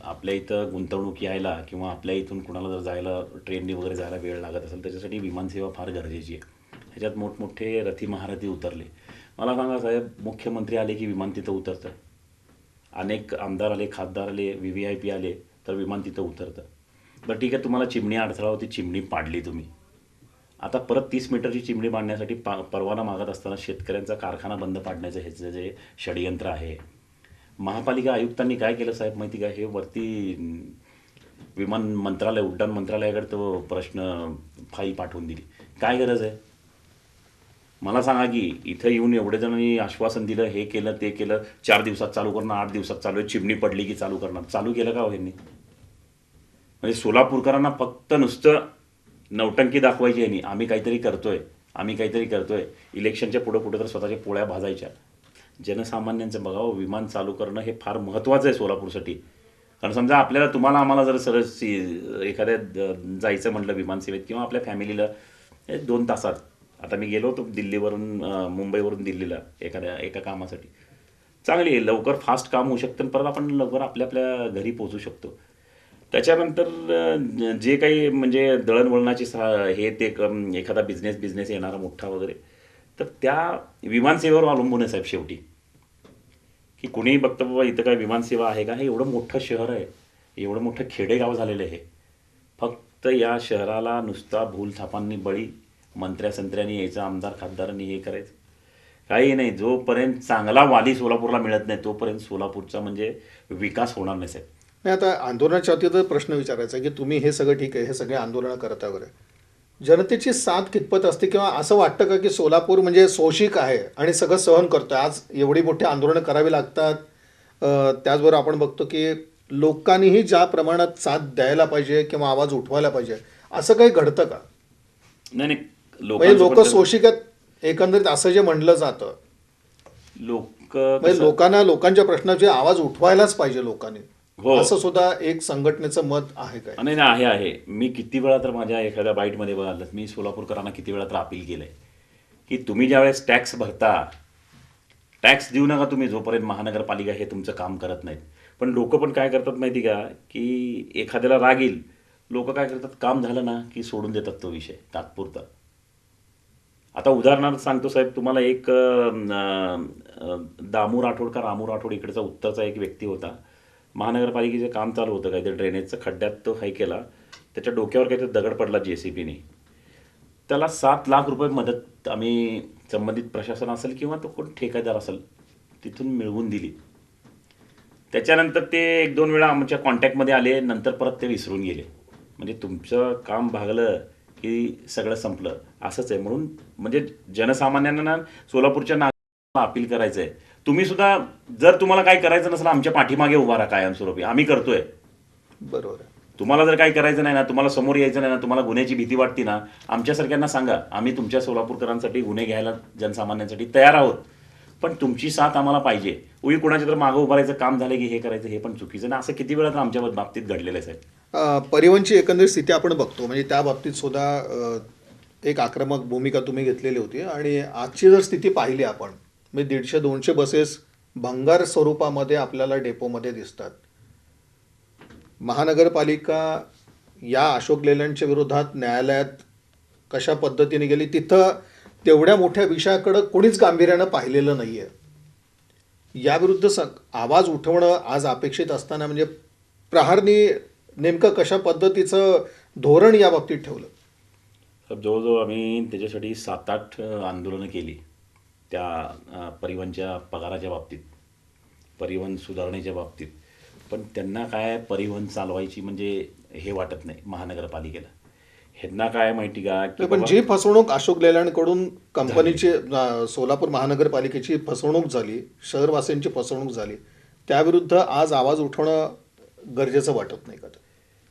Speaker 2: आपल्या इथं गुंतवणूक यायला किंवा आपल्या इथून कुणाला जर जायला ट्रेननी वगैरे जायला वेळ लागत असेल, त्याच्यासाठी विमानसेवा फार गरजेची आहे. ह्याच्यात मोठमोठे रथी महारथी उतरले. मला सांगा साहेब, मुख्यमंत्री आले की विमान तिथं उतरतं, अनेक आमदार आले, खासदार आले, VVIP आले तर विमान तिथं उतरतं. बरं ठीक आहे, तुम्हाला चिमणी अडथळा होती, चिमणी पाडली तुम्ही. आता परत 30 मीटरची चिमणी बांधण्यासाठी परवाना मागत असताना शेतकऱ्यांचा कारखाना बंद पाडण्याचं ह्याचं जे षडयंत्र आहे, महापालिका आयुक्तांनी काय केलं साहेब माहिती का? हे वरती विमान मंत्रालय, उड्डाण मंत्रालयाकडे तो प्रश्न फाईल पाठवून दिली. काय गरज आहे मला सांगा की? इथं येऊन एवढे जणांनी आश्वासन दिलं, हे केलं, ते केलं, 4 दिवसात चालू करणार, 8 दिवसात चालू आहे, चिमणी पडली की चालू करणार. चालू केलं का हो ह्यांनी? म्हणजे सोलापूरकरांना फक्त नुसतं नौटंकी दाखवायची आहे. आम्ही काहीतरी करतोय, आम्ही काहीतरी करतोय. इलेक्शनच्या पुढं तर स्वतःच्या पोळ्या भाजायच्या. जनसामान्यांचं बघावं, विमान चालू करणं हे फार महत्त्वाचं आहे सोलापूरसाठी. कारण समजा आपल्याला, तुम्हाला, आम्हाला जर सरळ एखाद्या जायचं म्हटलं विमानसेवेत किंवा आपल्या फॅमिलीला 2 तासात, आता मी गेलो होतो दिल्लीवरून, मुंबईवरून दिल्लीला एका कामासाठी, चांगली आहे, लवकर फास्ट काम होऊ शकतं, परत आपण लवकर आपल्या घरी पोहोचू शकतो. त्याच्यानंतर जे काही म्हणजे दळणवळणाची हे ते एखादा बिझनेस येणारा मोठा वगैरे, तर त्या विमानसेवेवर अवलंबून आहे साहेब शेवटी. की कुणीही बघतं बाबा इथं काय विमानसेवा आहे का? हे एवढं मोठं शहर आहे, एवढं मोठं खेडेगाव झालेलं आहे. फक्त या शहराला नुसता भूलथापांनी बळी, मंत्र्यांनी यायचं, आमदार खासदारांनी हे करायचं, काही नाही. जोपर्यंत चांगला वाली सोलापूरला मिळत नाही तोपर्यंत सोलापूरचा म्हणजे विकास होणार नाही साहेब.
Speaker 1: नाही, आता आंदोलनाच्या बाबतीत प्रश्न विचारायचा की तुम्ही हे सगळं ठीक आहे, हे सगळे आंदोलनं करता वगैरे, जनतेची साथ कितपत असते, किंवा असं वाटतं का की सोलापूर म्हणजे सोशिक आहे आणि सगळं सहन करतोय? आज एवढी मोठी आंदोलनं करावी लागतात. त्याचबरोबर आपण बघतो की लोकांनीही ज्या प्रमाणात साथ द्यायला पाहिजे किंवा आवाज उठवायला पाहिजे असं काही घडतं का?
Speaker 2: नाही नाही,
Speaker 1: म्हणजे
Speaker 2: लोकांचं
Speaker 1: लोक
Speaker 2: पण
Speaker 1: शोषिक आहेत एकंदरीत असं जे म्हणलं जातं,
Speaker 2: लोक
Speaker 1: म्हणजे लोकांच्या प्रश्नाचे आवाज उठवायलाच पाहिजे लोकांनी,
Speaker 2: हो.
Speaker 1: असं सुद्धा एक संघटनेचं मत आहे काय?
Speaker 2: नाही नाही, आहे. मी किती वेळा तर माझ्या एखाद्या बाईटमध्ये बघाल, मी सोलापूरकरांना किती वेळा तर अपील केलंय की तुम्ही ज्यावेळेस टॅक्स भरता, टॅक्स देऊ नका तुम्ही जोपर्यंत महानगरपालिका हे तुमचं काम करत नाहीत. पण लोक पण काय करतात माहिती का, की एखाद्याला राग येईल, लोक काय करतात, काम झालं ना की सोडून देतात तो विषय तात्पुरता. आता उदाहरणार्थ सांगतो साहेब तुम्हाला, एक दामू राठोड का रामू राठोड इकडचा उत्तरचा एक व्यक्ती होता. महानगरपालिकेचं काम चालू होतं काहीतरी ड्रेनेजचं, खड्ड्यात तो हाय केला, त्याच्या डोक्यावर काहीतरी दगड पडला JCBने. त्याला 7 लाख रुपये मदत आम्ही संबंधित प्रशासन असेल किंवा तो कोण ठेकेदार असेल तिथून मिळवून दिली. त्याच्यानंतर ते 1-2 वेळा आमच्या कॉन्टॅक्टमध्ये आले, नंतर परत ते विसरून गेले. म्हणजे तुमचं काम भागलं की सगळं संपलं असंच आहे. म्हणून म्हणजे जनसामान्यांना ना, सोलापूरच्या नागरिकांना अपील करायचं आहे, तुम्ही सुद्धा जर तुम्हाला काही करायचं नसेल आमच्या पाठीमागे उभा राहा कायमस्वरूपी, आम्ही करतोय.
Speaker 1: बरोबर आहे.
Speaker 2: तुम्हाला जर काही करायचं नाही ना, तुम्हाला समोर यायचं नाही ना, तुम्हाला गुन्ह्याची भीती वाटते ना, आमच्यासारख्यांना सांगा, आम्ही तुमच्या सोलापूरकरांसाठी गुन्हे घ्यायला जनसामान्यांसाठी तयार आहोत. पण तुमची साथ आम्हाला पाहिजे. उगी कोणाच्या तर मागं उभारायचं काम झालं की हे करायचं, हे पण चुकीचं ना. असं किती वेळा तर आमच्या बाबतीत घडलेलं आहे साहेब.
Speaker 1: परिवहनची एकंदरीत स्थिती आपण बघतो, म्हणजे त्या बाबतीत सुद्धा एक आक्रमक भूमिका तुम्ही घेतलेली होती. आणि आजची जर स्थिती पाहिली आपण, म्हणजे 150-200 बसेस भंगार स्वरूपामध्ये आपल्याला डेपोमध्ये दिसतात. महानगरपालिका या अशोक लेलँडच्या विरोधात न्यायालयात कशा पद्धतीने गेली, तिथं तेवढ्या मोठ्या विषयाकडं कोणीच गांभीर्यानं पाहिलेलं नाही आहे. याविरुद्ध आवाज उठवणं आज अपेक्षित असताना म्हणजे प्रहारनी नेमकं कशा पद्धतीचं धोरण या बाबतीत ठेवलं?
Speaker 2: तर जवळजवळ आम्ही त्याच्यासाठी 7-8 आंदोलनं केली. त्या परिवहनच्या पगाराच्या बाबतीत, परिवहन सुधारणेच्या बाबतीत. पण त्यांना काय परिवहन चालवायची म्हणजे हे वाटत नाही महानगरपालिकेला. ह्यांना काय माहिती का, की
Speaker 1: पण जी फसवणूक अशोक लेलँडकडून कंपनीची, सोलापूर महानगरपालिकेची फसवणूक झाली, शहरवासियांची फसवणूक झाली, त्याविरुद्ध आज आवाज उठवणं गरजेचं वाटत नाही का?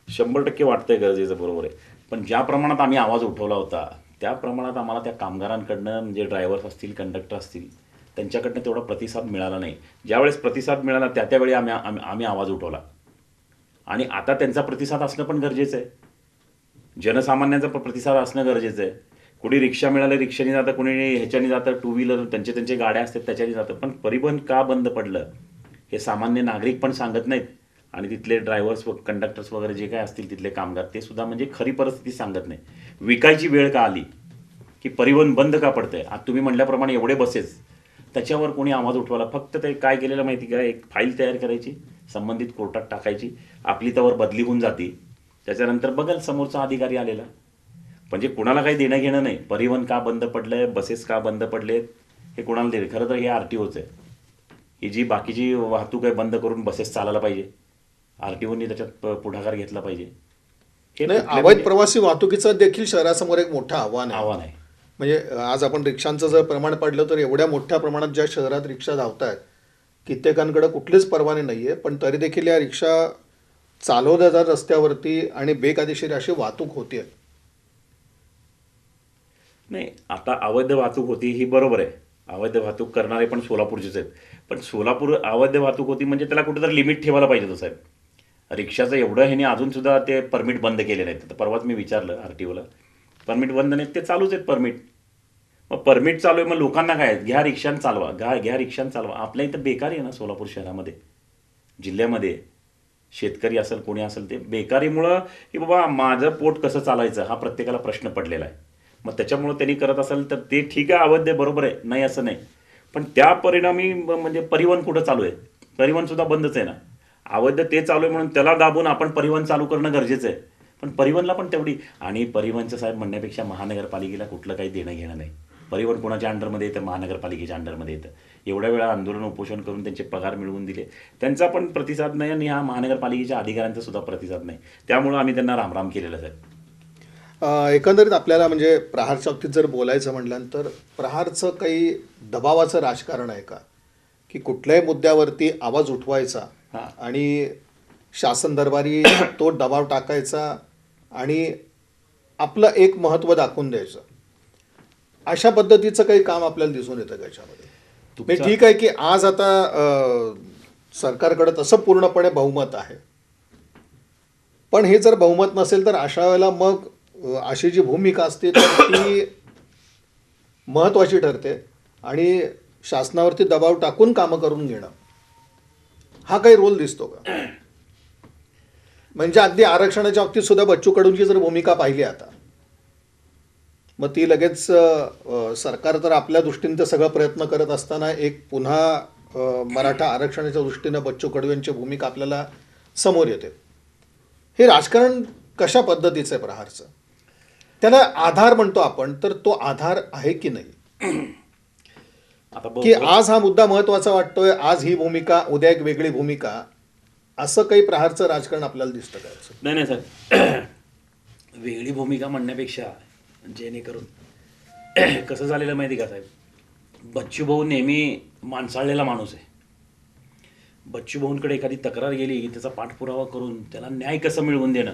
Speaker 2: 100% वाटतंय गरजेचं, बरोबर आहे. पण ज्या प्रमाणात आम्ही आवाज उठवला होता त्या प्रमाणात आम्हाला त्या कामगारांकडनं, म्हणजे ड्रायव्हर्स असतील, कंडक्टर असतील, त्यांच्याकडनं तेवढा प्रतिसाद मिळाला नाही. ज्यावेळेस प्रतिसाद मिळाला त्यावेळी आम्ही आवाज उठवला. आणि आता त्यांचा प्रतिसाद असणं पण गरजेचं आहे. जनसामान्यांचा प्रतिसाद असणं गरजेचं आहे. कुणी रिक्षा मिळालं रिक्षाने जातं, कुणी ह्याच्याने जातं, टू व्हीलर त्यांचे गाड्या असतात त्याच्याने जातं. पण परिवहन का बंद पडलं हे सामान्य नागरिक पण सांगत नाहीत. आणि तिथले ड्रायव्हर्स व कंडक्टर्स वगैरे जे काय असतील तिथले कामगार, ते सुद्धा म्हणजे खरी परिस्थिती सांगत नाही. विकायची वेळ का आली, की परिवहन बंद का पडतंय? आता तुम्ही म्हटल्याप्रमाणे एवढे बसेस, त्याच्यावर कोणी आवाज उठवायला? फक्त ते काय केलेलं माहिती का, एक फाईल तयार करायची, संबंधित कोर्टात टाकायची, आपली त्यावर बदली होऊन जाती, त्याच्यानंतर बघाल समोरचा अधिकारी आलेला. म्हणजे कुणाला काही देणं घेणं नाही. परिवहन का बंद पडलंय, बसेस का बंद पडलेत, हे कुणाला देणं? खरं तर हे RTOचं आहे. ही जी बाकीची वाहतूक आहे बंद करून बसेस चालायला पाहिजे, RTOनी त्याच्यात पुढाकार घेतला पाहिजे. हे
Speaker 1: नाही, अवैध प्रवासी वाहतुकीचं देखील शहरासमोर एक मोठं आव्हान आहे. म्हणजे आज आपण रिक्षांचं जर प्रमाण पाडलं तर एवढ्या मोठ्या प्रमाणात ज्या शहरात रिक्षा धावत आहेत, कित्येकांकडे कुठलेच परवाने नाही आहे, पण तरी देखील या रिक्षा चालवल्या जात रस्त्यावरती आणि बेकायदेशीर अशी वाहतूक होते.
Speaker 2: नाही, आता अवैध वाहतूक होती ही बरोबर आहे. अवैध वाहतूक करणारे पण सोलापूरचेच आहेत. पण सोलापूर अवैध वाहतूक होती म्हणजे त्याला कुठेतरी लिमिट ठेवायला पाहिजे होतं साहेब. रिक्षाचं एवढं ह्याने अजूनसुद्धा ते परमिट बंद केले नाहीत. तर परवाच मी विचारलं RTOला, परमिट बंद नाहीत, ते चालूच आहेत परमिट. मग परमिट चालू आहे, मग लोकांना काय, घ्या रिक्षान चालवा, घ्या रिक्षान चालवा. आपल्या इथं बेकारी आहे ना सोलापूर शहरामध्ये, जिल्ह्यामध्ये. शेतकरी असेल कोणी असेल, ते बेकारीमुळं, की बाबा माझं पोट कसं चालायचं हा प्रत्येकाला प्रश्न पडलेला आहे. मग त्याच्यामुळं त्यांनी करत असेल तर ते ठीक आहे, अवैध बरोबर आहे, नाही असं नाही. पण त्या परिणामी म्हणजे परिवहन कुठं चालू आहे? परिवहनसुद्धा बंदच आहे ना. अवैध ते चालू आहे म्हणून त्याला दाबून आपण परिवहन चालू करणं गरजेचं आहे. पण परिवहनला पण तेवढी, आणि परिवहनचं साहेब म्हणण्यापेक्षा महानगरपालिकेला कुठलं काही देणं घेणं नाही. परिवहन कोणाच्या अंडरमध्ये येतं? महानगरपालिकेच्या अंडरमध्ये येतं. एवढ्या वेळा आंदोलन उपोषण करून त्यांचे पगार मिळवून दिले, त्यांचा पण प्रतिसाद नाही आणि ह्या महानगरपालिकेच्या अधिकाऱ्यांचा सुद्धा प्रतिसाद नाही. त्यामुळं आम्ही त्यांना रामराम केलेलं साहेब.
Speaker 1: एकंदरीत आपल्याला म्हणजे प्रहारच्या बाबतीत जर बोलायचं म्हटल्यानंतर प्रहारचं काही दबावाचं राजकारण आहे का, की कुठल्याही मुद्द्यावरती आवाज उठवायचा
Speaker 2: हां.
Speaker 1: आणि शासन दरबारी तो दबाव टाकायचा आणि आपलं एक महत्त्व दाखवून द्यायचं. अशा पद्धतीचं काही काम आपल्याला दिसून येतं का याच्यामध्ये? म्हणजे ठीक आहे की आज आता सरकारकडे तसं पूर्णपणे बहुमत आहे, पण हे जर बहुमत नसेल तर अशा वेळेला मग अशी जी भूमिका असते तर ती महत्त्वाची ठरते आणि शासनावरती दबाव टाकून कामं करून घेणं हा काही रोल दिसतो का? म्हणजे अगदी आरक्षणाच्या बाबतीत सुद्धा बच्चू कडूंची जर भूमिका पाहिली आता, मग ती लगेच सरकार तर आपल्या दृष्टीने तर सगळं प्रयत्न करत असताना एक पुन्हा मराठा आरक्षणाच्या दृष्टीनं बच्चू कडू यांची भूमिका आपल्याला समोर येते. हे राजकारण कशा पद्धतीचं आहे प्रहारचं? त्याला आधार म्हणतो आपण, तर तो आधार आहे की नाही?
Speaker 2: आता
Speaker 1: की आज हा मुद्दा महत्त्वाचा वाटतोय, आज ही भूमिका, उद्या एक वेगळी भूमिका, असं काही प्रहारचं राजकारण आपल्याला दिसतं का?
Speaker 3: नाही नाही साहेब, वेगळी भूमिका म्हणण्यापेक्षा जेणेकरून कसं झालेलं माहिती का साहेब, बच्चू भाऊ नेहमी माणसाळलेला माणूस आहे. बच्चू भाऊंकडे एखादी तक्रार गेली की त्याचा पाठपुरावा करून त्याला न्याय कसं मिळवून देणं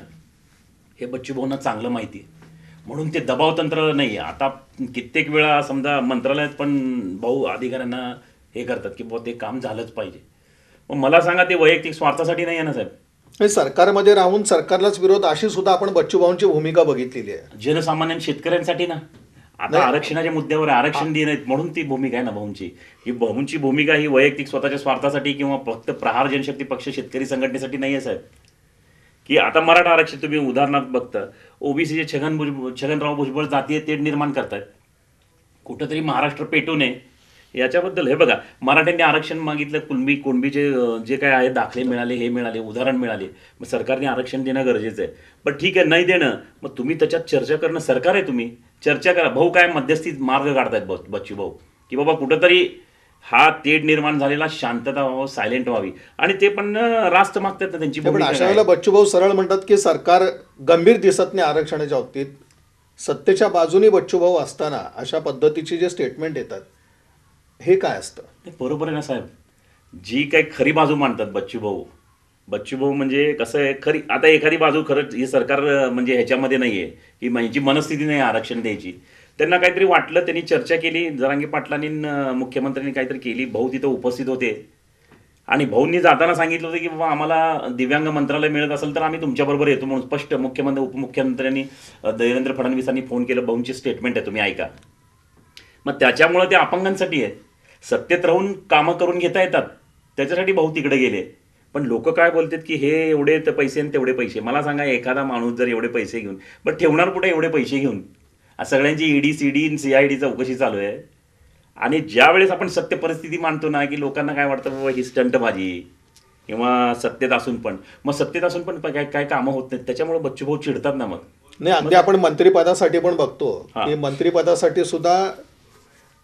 Speaker 3: हे बच्चू भाऊंना चांगलं माहिती आहे. म्हणून ते दबाव तंत्र नाही आहे. आता कित्येक वेळा समजा मंत्रालयात पण भाऊ अधिकाऱ्यांना हे करतात की बुवा ते काम झालंच पाहिजे. मग मला सांगा, ते वैयक्तिक स्वार्थासाठी नाही आहे ना साहेब.
Speaker 1: हे सरकारमध्ये राहून सरकारलाच विरोध, अशी सुद्धा आपण बच्चू भाऊंची भूमिका बघितलेली आहे.
Speaker 2: जनसामान्य शेतकऱ्यांसाठी ना. आता आरक्षणाच्या मुद्द्यावर आरक्षण देणं म्हणून ती भूमिका आहे ना भाऊंची. ही भाऊंची भूमिका ही वैयक्तिक स्वतःच्या स्वार्थासाठी किंवा फक्त प्रहार जनशक्ती पक्ष शेतकरी संघटनेसाठी नाही आहे साहेब. की आता मराठा आरक्षण तुम्ही उदाहरणार्थ बघता, ओबीसीचे छगनराव भुजबळ जातीय तेढ निर्माण करतायत. कुठंतरी महाराष्ट्र पेटू नये याच्याबद्दल हे बघा, मराठ्यांनी आरक्षण मागितलं, कुणबीचे जे काय आहे दाखले मिळाले, हे मिळाले, उदाहरण मिळाले, मग सरकारने आरक्षण देणं गरजेचं आहे. पण ठीक आहे, नाही देणं, मग तुम्ही त्याच्यात चर्चा करणं, सरकार आहे, तुम्ही चर्चा करा. भाऊ काय मध्यस्थी मार्ग काढतायत बच्चू भाऊ, की बाबा कुठंतरी हा तेढ निर्माण झालेला शांतता व्हावं, सायलेंट व्हावी, आणि ते पण रास्त मागतात ना त्यांची
Speaker 1: पण
Speaker 2: भूमिका
Speaker 1: अशा
Speaker 2: काय?
Speaker 1: वेळेला बच्चू भाऊ सरळ म्हणतात की सरकार गंभीर दिसत नाही आरक्षणाच्या बाबतीत. सत्तेच्या बाजूने बच्चू भाऊ असताना अशा पद्धतीची जे स्टेटमेंट येतात, हे काय असतं?
Speaker 2: नाही, बरोबर आहे ना साहेब. जी काही खरी बाजू मांडतात बच्चू भाऊ म्हणजे कसं आहे, खरी आता एखादी बाजू खरंच ही सरकार म्हणजे ह्याच्यामध्ये नाही आहे की माझी मनस्थिती नाही आरक्षण द्यायची. त्यांना काहीतरी वाटलं, त्यांनी चर्चा केली, जरांगे पाटलांनी मुख्यमंत्र्यांनी काहीतरी केली, भाऊ तिथं उपस्थित होते आणि भाऊंनी जाताना सांगितलं होतं की बाबा आम्हाला दिव्यांग मंत्रालय मिळत असेल तर आम्ही तुमच्याबरोबर येतो म्हणून स्पष्ट मुख्यमंत्री उपमुख्यमंत्र्यांनी देवेंद्र फडणवीसांनी फोन केलं. भाऊंची स्टेटमेंट आहे, तुम्ही ऐका. मग त्याच्यामुळं ते अपंगांसाठी आहे, सत्तेत राहून कामं करून घेता येतात, त्याच्यासाठी भाऊ तिकडे गेले. पण लोक काय बोलतात की हे एवढे पैसे आणि तेवढे पैसे. मला सांगा, एखादा माणूस जर एवढे पैसे घेऊन, पण ठेवणार कुठे एवढे पैसे घेऊन? सगळ्यांची ईडी सीडी CID चौकशी चालू आहे. आणि ज्या वेळेस आपण सत्य परिस्थिती मांडतो ना, की लोकांना काय वाटतं बाबा ही स्टंटबाजी, किंवा सत्तेत असून पण, मग सत्तेत असून पण काय कामं होत नाहीत, त्याच्यामुळे बच्चू भाऊ चिडतात ना. मग
Speaker 1: नाही, अगदी आपण मंत्रिपदासाठी पण बघतो की मंत्रिपदासाठी सुद्धा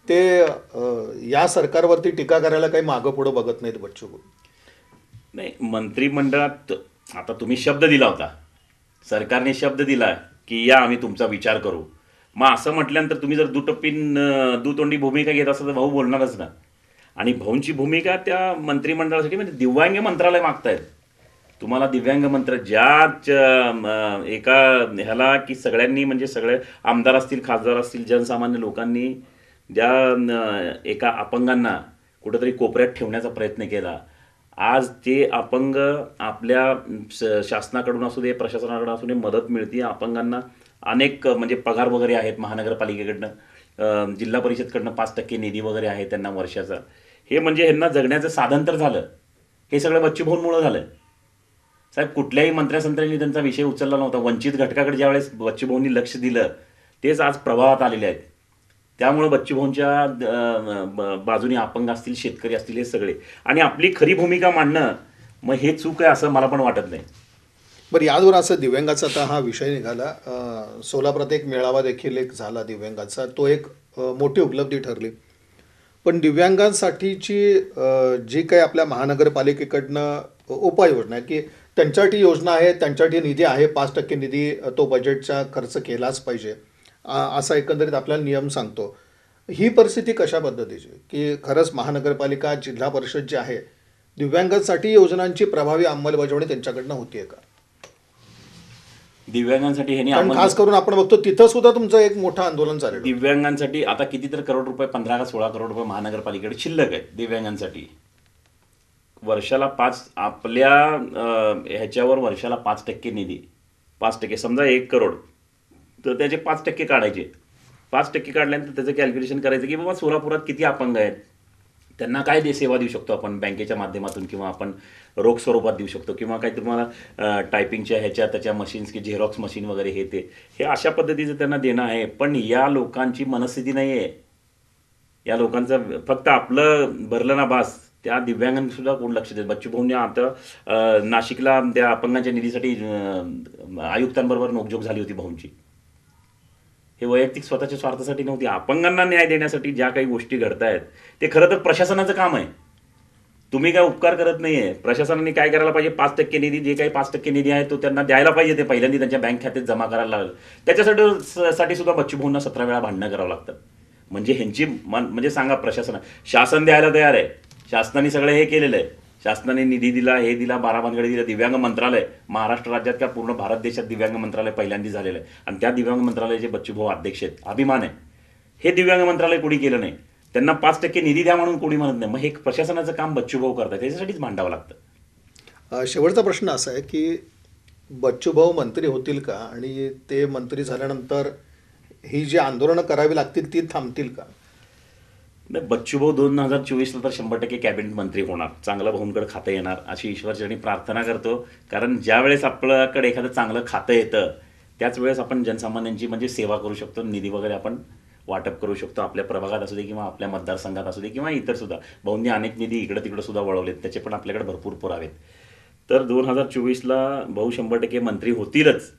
Speaker 1: ते या सरकारवरती टीका करायला काही मागं पुढं बघत नाहीत बच्चू भाऊ.
Speaker 2: नाही, मंत्रिमंडळात आता तुम्ही शब्द दिला होता, सरकारने शब्द दिला की या आम्ही तुमचा विचार करू. मग असं म्हटल्यानंतर तुम्ही जर दुतोंडी भूमिका घेत असाल तर भाऊ बोलणारच ना. आणि भाऊंची भूमिका त्या मंत्रिमंडळासाठी म्हणजे दिव्यांग मंत्रालय मागतायत. तुम्हाला दिव्यांग एका ह्याला की सगळ्यांनी म्हणजे सगळे आमदार असतील, खासदार असतील, जनसामान्य लोकांनी ज्या एका अपंगांना कुठंतरी कोपऱ्यात ठेवण्याचा प्रयत्न केला, आज ते अपंग आपल्या शासनाकडून असू दे, प्रशासनाकडून असू दे, मदत मिळते अपंगांना. अनेक म्हणजे पगार वगैरे आहेत महानगरपालिकेकडनं, जिल्हा परिषदकडनं 5% निधी वगैरे आहे त्यांना वर्षाचा. हे म्हणजे ह्यांना जगण्याचं साधन तर झालं. हे सगळं बच्चू भाऊंमुळं झालं साहेब. कुठल्याही मंत्र्यासंत्र्यांनी त्यांचा विषय उचलला नव्हता. वंचित घटकाकडे ज्यावेळेस बच्चू भाऊंनी लक्ष दिलं, तेच आज प्रभावात आलेले आहेत. त्यामुळं बच्चू भाऊंच्या बाजूने अपंग असतील, शेतकरी असतील, हे सगळे. आणि आपली खरी भूमिका मांडणं, मग हे चूक आहे असं मला पण वाटत नाही.
Speaker 1: बरं, याचवर असं दिव्यांगाचा आता हा विषय निघाला. सोलापुरात एक मेळावा देखील एक झाला दिव्यांगाचा, तो एक मोठी उपलब्धी ठरली. पण दिव्यांगांसाठीची जी काही आपल्या महानगरपालिकेकडनं उपाययोजना आहे की त्यांच्यासाठी योजना आहे, त्यांच्यासाठी निधी आहे, 5% निधी तो बजेटचा खर्च केलाच पाहिजे, असा एकंदरीत आपल्याला नियम सांगतो. ही परिस्थिती कशा पद्धतीची की खरंच महानगरपालिका, जिल्हा परिषद जी आहे दिव्यांगांसाठी योजनांची प्रभावी अंमलबजावणी त्यांच्याकडनं होतीये का?
Speaker 3: दिव्यांगांसाठी ह्यांनी
Speaker 1: कारण
Speaker 3: अंमल
Speaker 1: खास करून आपण बघतो तिथं सुद्धा तुमचं एक मोठं आंदोलन चालेल.
Speaker 3: दिव्यांगांसाठी आता किती तर करोड रुपये, 15 का 16 करोड रुपये महानगरपालिकेकडे शिल्लक आहेत दिव्यांगांसाठी. वर्षाला 5 आपल्या ह्याच्यावर वर्षाला 5% निधी, 5% समजा 1 करोड, तर त्याचे 5% काढायचे. 5% काढल्यानंतर त्याचं कॅल्क्युलेशन करायचं की बाबा सोलापुरात किती अपंग आहेत, त्यांना काय सेवा देऊ शकतो आपण बँकेच्या माध्यमातून, किंवा आपण रोख स्वरूपात देऊ शकतो, किंवा काही तुम्हाला टायपिंगच्या ह्याच्या त्याच्या मशीन्स की झेरॉक्स मशीन वगैरे हे अशा पद्धतीचं त्यांना देणं आहे. पण या लोकांची मनस्थिती नाही आहे. या लोकांचं फक्त आपलं भरलं ना बास, त्या दिव्यांगांसुद्धा कोण लक्ष देत. बच्चूभाऊंनी आता नाशिकला त्या अपंगांच्या निधीसाठी आयुक्तांबरोबर नोकझोक झाली होती भाऊंची. हे वैयक्तिक स्वतःच्या स्वार्थासाठी नव्हती, अपंगांना न्याय देण्यासाठी ज्या काही गोष्टी घडतायत ते खरं तर प्रशासनाचं काम आहे. तुम्ही काय उपकार करत नाहीये. प्रशासनाने काय करायला पाहिजे, 5% निधी, जे काही 5% निधी आहे तो त्यांना द्यायला पाहिजे. ते पहिल्यांदा त्यांच्या बँक खात्यात जमा करायला लागलं. त्याच्यासाठी सुद्धा बच्चूभाऊंना 17 वेळा भांडणं करावं लागतात. म्हणजे ह्यांची म्हणजे सांगा, प्रशासन, शासन द्यायला तयार आहे, शासनाने सगळं हे केलेलं आहे, शासनाने निधी दिला, हे दिला, बाराभानगडी दिला. दिव्यांग मंत्रालय महाराष्ट्र राज्यात का पूर्ण भारत देशात दिव्यांग मंत्रालय पहिल्यांदा झालेलं आहे, आणि त्या दिव्यांग मंत्रालयाचे बच्चूभाऊ अध्यक्ष आहेत. अभिमान आहे. हे दिव्यांग मंत्रालय कोणी केलं नाही. त्यांना 5% निधी द्या म्हणून कोणी म्हणत नाही. मग हे प्रशासनाचं काम बच्चूभाऊ करतात, त्याच्यासाठीच भांडावं लागतं.
Speaker 1: शेवटचा प्रश्न असा आहे की बच्चूभाऊ मंत्री होतील का, आणि ते मंत्री झाल्यानंतर ही जी आंदोलनं करावी लागतील ती थांबतील का?
Speaker 3: नाही, बच्चूभाऊ 2024ला तर 100% कॅबिनेट मंत्री होणार, चांगलं भाऊंकडे खातं येणार अशी ईश्वरचरणी प्रार्थना करतो. कारण ज्या वेळेस आपल्याकडे एखादं चांगलं खातं येतं त्याच वेळेस आपण जनसामान्यांची म्हणजे सेवा करू शकतो, निधी वगैरे आपण वाटप करू शकतो. आपल्या प्रभागात असू दे किंवा आपल्या मतदारसंघात असू दे किंवा इतर सुद्धा. भाऊंनी अनेक निधी इकडं तिकडं सुद्धा वळवलेत, त्याचे पण आपल्याकडे भरपूर पुरावेत. तर 2024ला भाऊ 100% मंत्री होतीलच.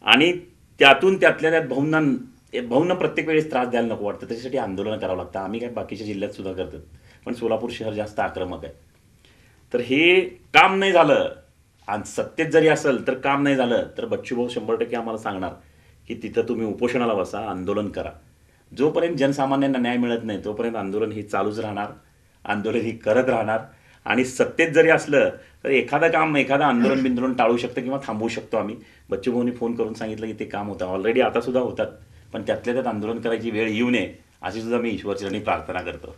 Speaker 3: आणि त्यातून त्यातल्या त्यात भाऊंना प्रत्येक वेळेस त्रास द्यायला नको वाटतं, त्याच्यासाठी आंदोलनं करावं लागतं. आम्ही काय बाकीच्या जिल्ह्यात सुद्धा करतात, पण सोलापूर शहर जास्त आक्रमक आहे. तर हे काम नाही झालं, आणि सत्तेत जरी असेल तर काम नाही झालं, तर बच्चूभाऊ 100% आम्हाला सांगणार की तिथं तुम्ही उपोषणाला बसा, आंदोलन करा. जोपर्यंत जनसामान्यांना न्याय मिळत नाही तोपर्यंत आंदोलन ही चालूच राहणार, आंदोलन ही करत राहणार. आणि सत्तेत जरी असलं तर एखादं आंदोलन बिंदोलन टाळू शकतं किंवा थांबवू शकतो आम्ही. बच्चूभाऊंनी फोन करून सांगितलं की ते काम होतं, ऑलरेडी आता सुद्धा होतात, पण त्यातल्या त्यात आंदोलन करायची वेळ येऊ नये अशी सुद्धा मी ईश्वरचरणी प्रार्थना करतो.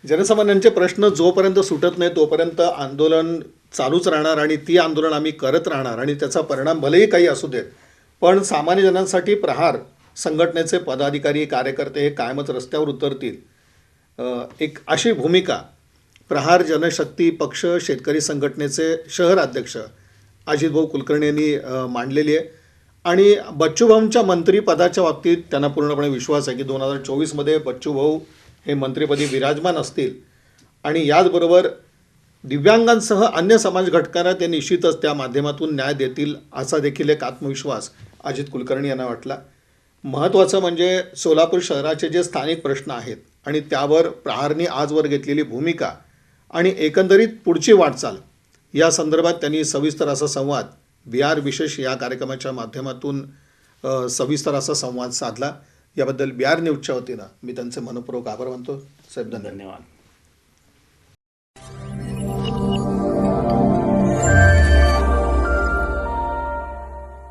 Speaker 1: जनसामान्यांचे प्रश्न जोपर्यंत सुटत नाही तोपर्यंत आंदोलन चालूच राहणार, आणि ती आंदोलन आम्ही करत राहणार, आणि त्याचा परिणाम भलेही काही असू देत, पण सामान्य जनांसाठी प्रहार संघटनेचे पदाधिकारी कार्यकर्ते हे कायमच रस्त्यावर उतरतील. एक अशी भूमिका प्रहार जनशक्ती पक्ष शेतकरी संघटनेचे शहर अध्यक्ष अजित भाऊ कुलकर्णी यांनी मांडलेली आहे. आणि बच्चूभाऊंच्या मंत्रिपदाच्या बाबतीत त्यांना पूर्णपणे विश्वास आहे की 2024मध्ये बच्चूभाऊ हे मंत्रिपदी विराजमान असतील, आणि याचबरोबर दिव्यांगांसह अन्य समाज घटकांना ते निश्चितच त्या माध्यमातून न्याय देतील असा देखील एक आत्मविश्वास अजित कुलकर्णी यांना वाटला. महत्त्वाचं म्हणजे सोलापूर शहराचे जे स्थानिक प्रश्न आहेत आणि त्यावर प्रहारने आजवर घेतलेली भूमिका आणि एकंदरीत पुढची वाटचाल या संदर्भात त्यांनी सविस्तर असा संवाद बिहार विशेष या कार्यक्रमाच्या माध्यमातून सविस्तर असा संवाद साधला. याबद्दल बिहार न्यूजच्या वतीनं मी त्यांचे मनपूर्वक आभार मानतो. साहेब, धन्यवाद.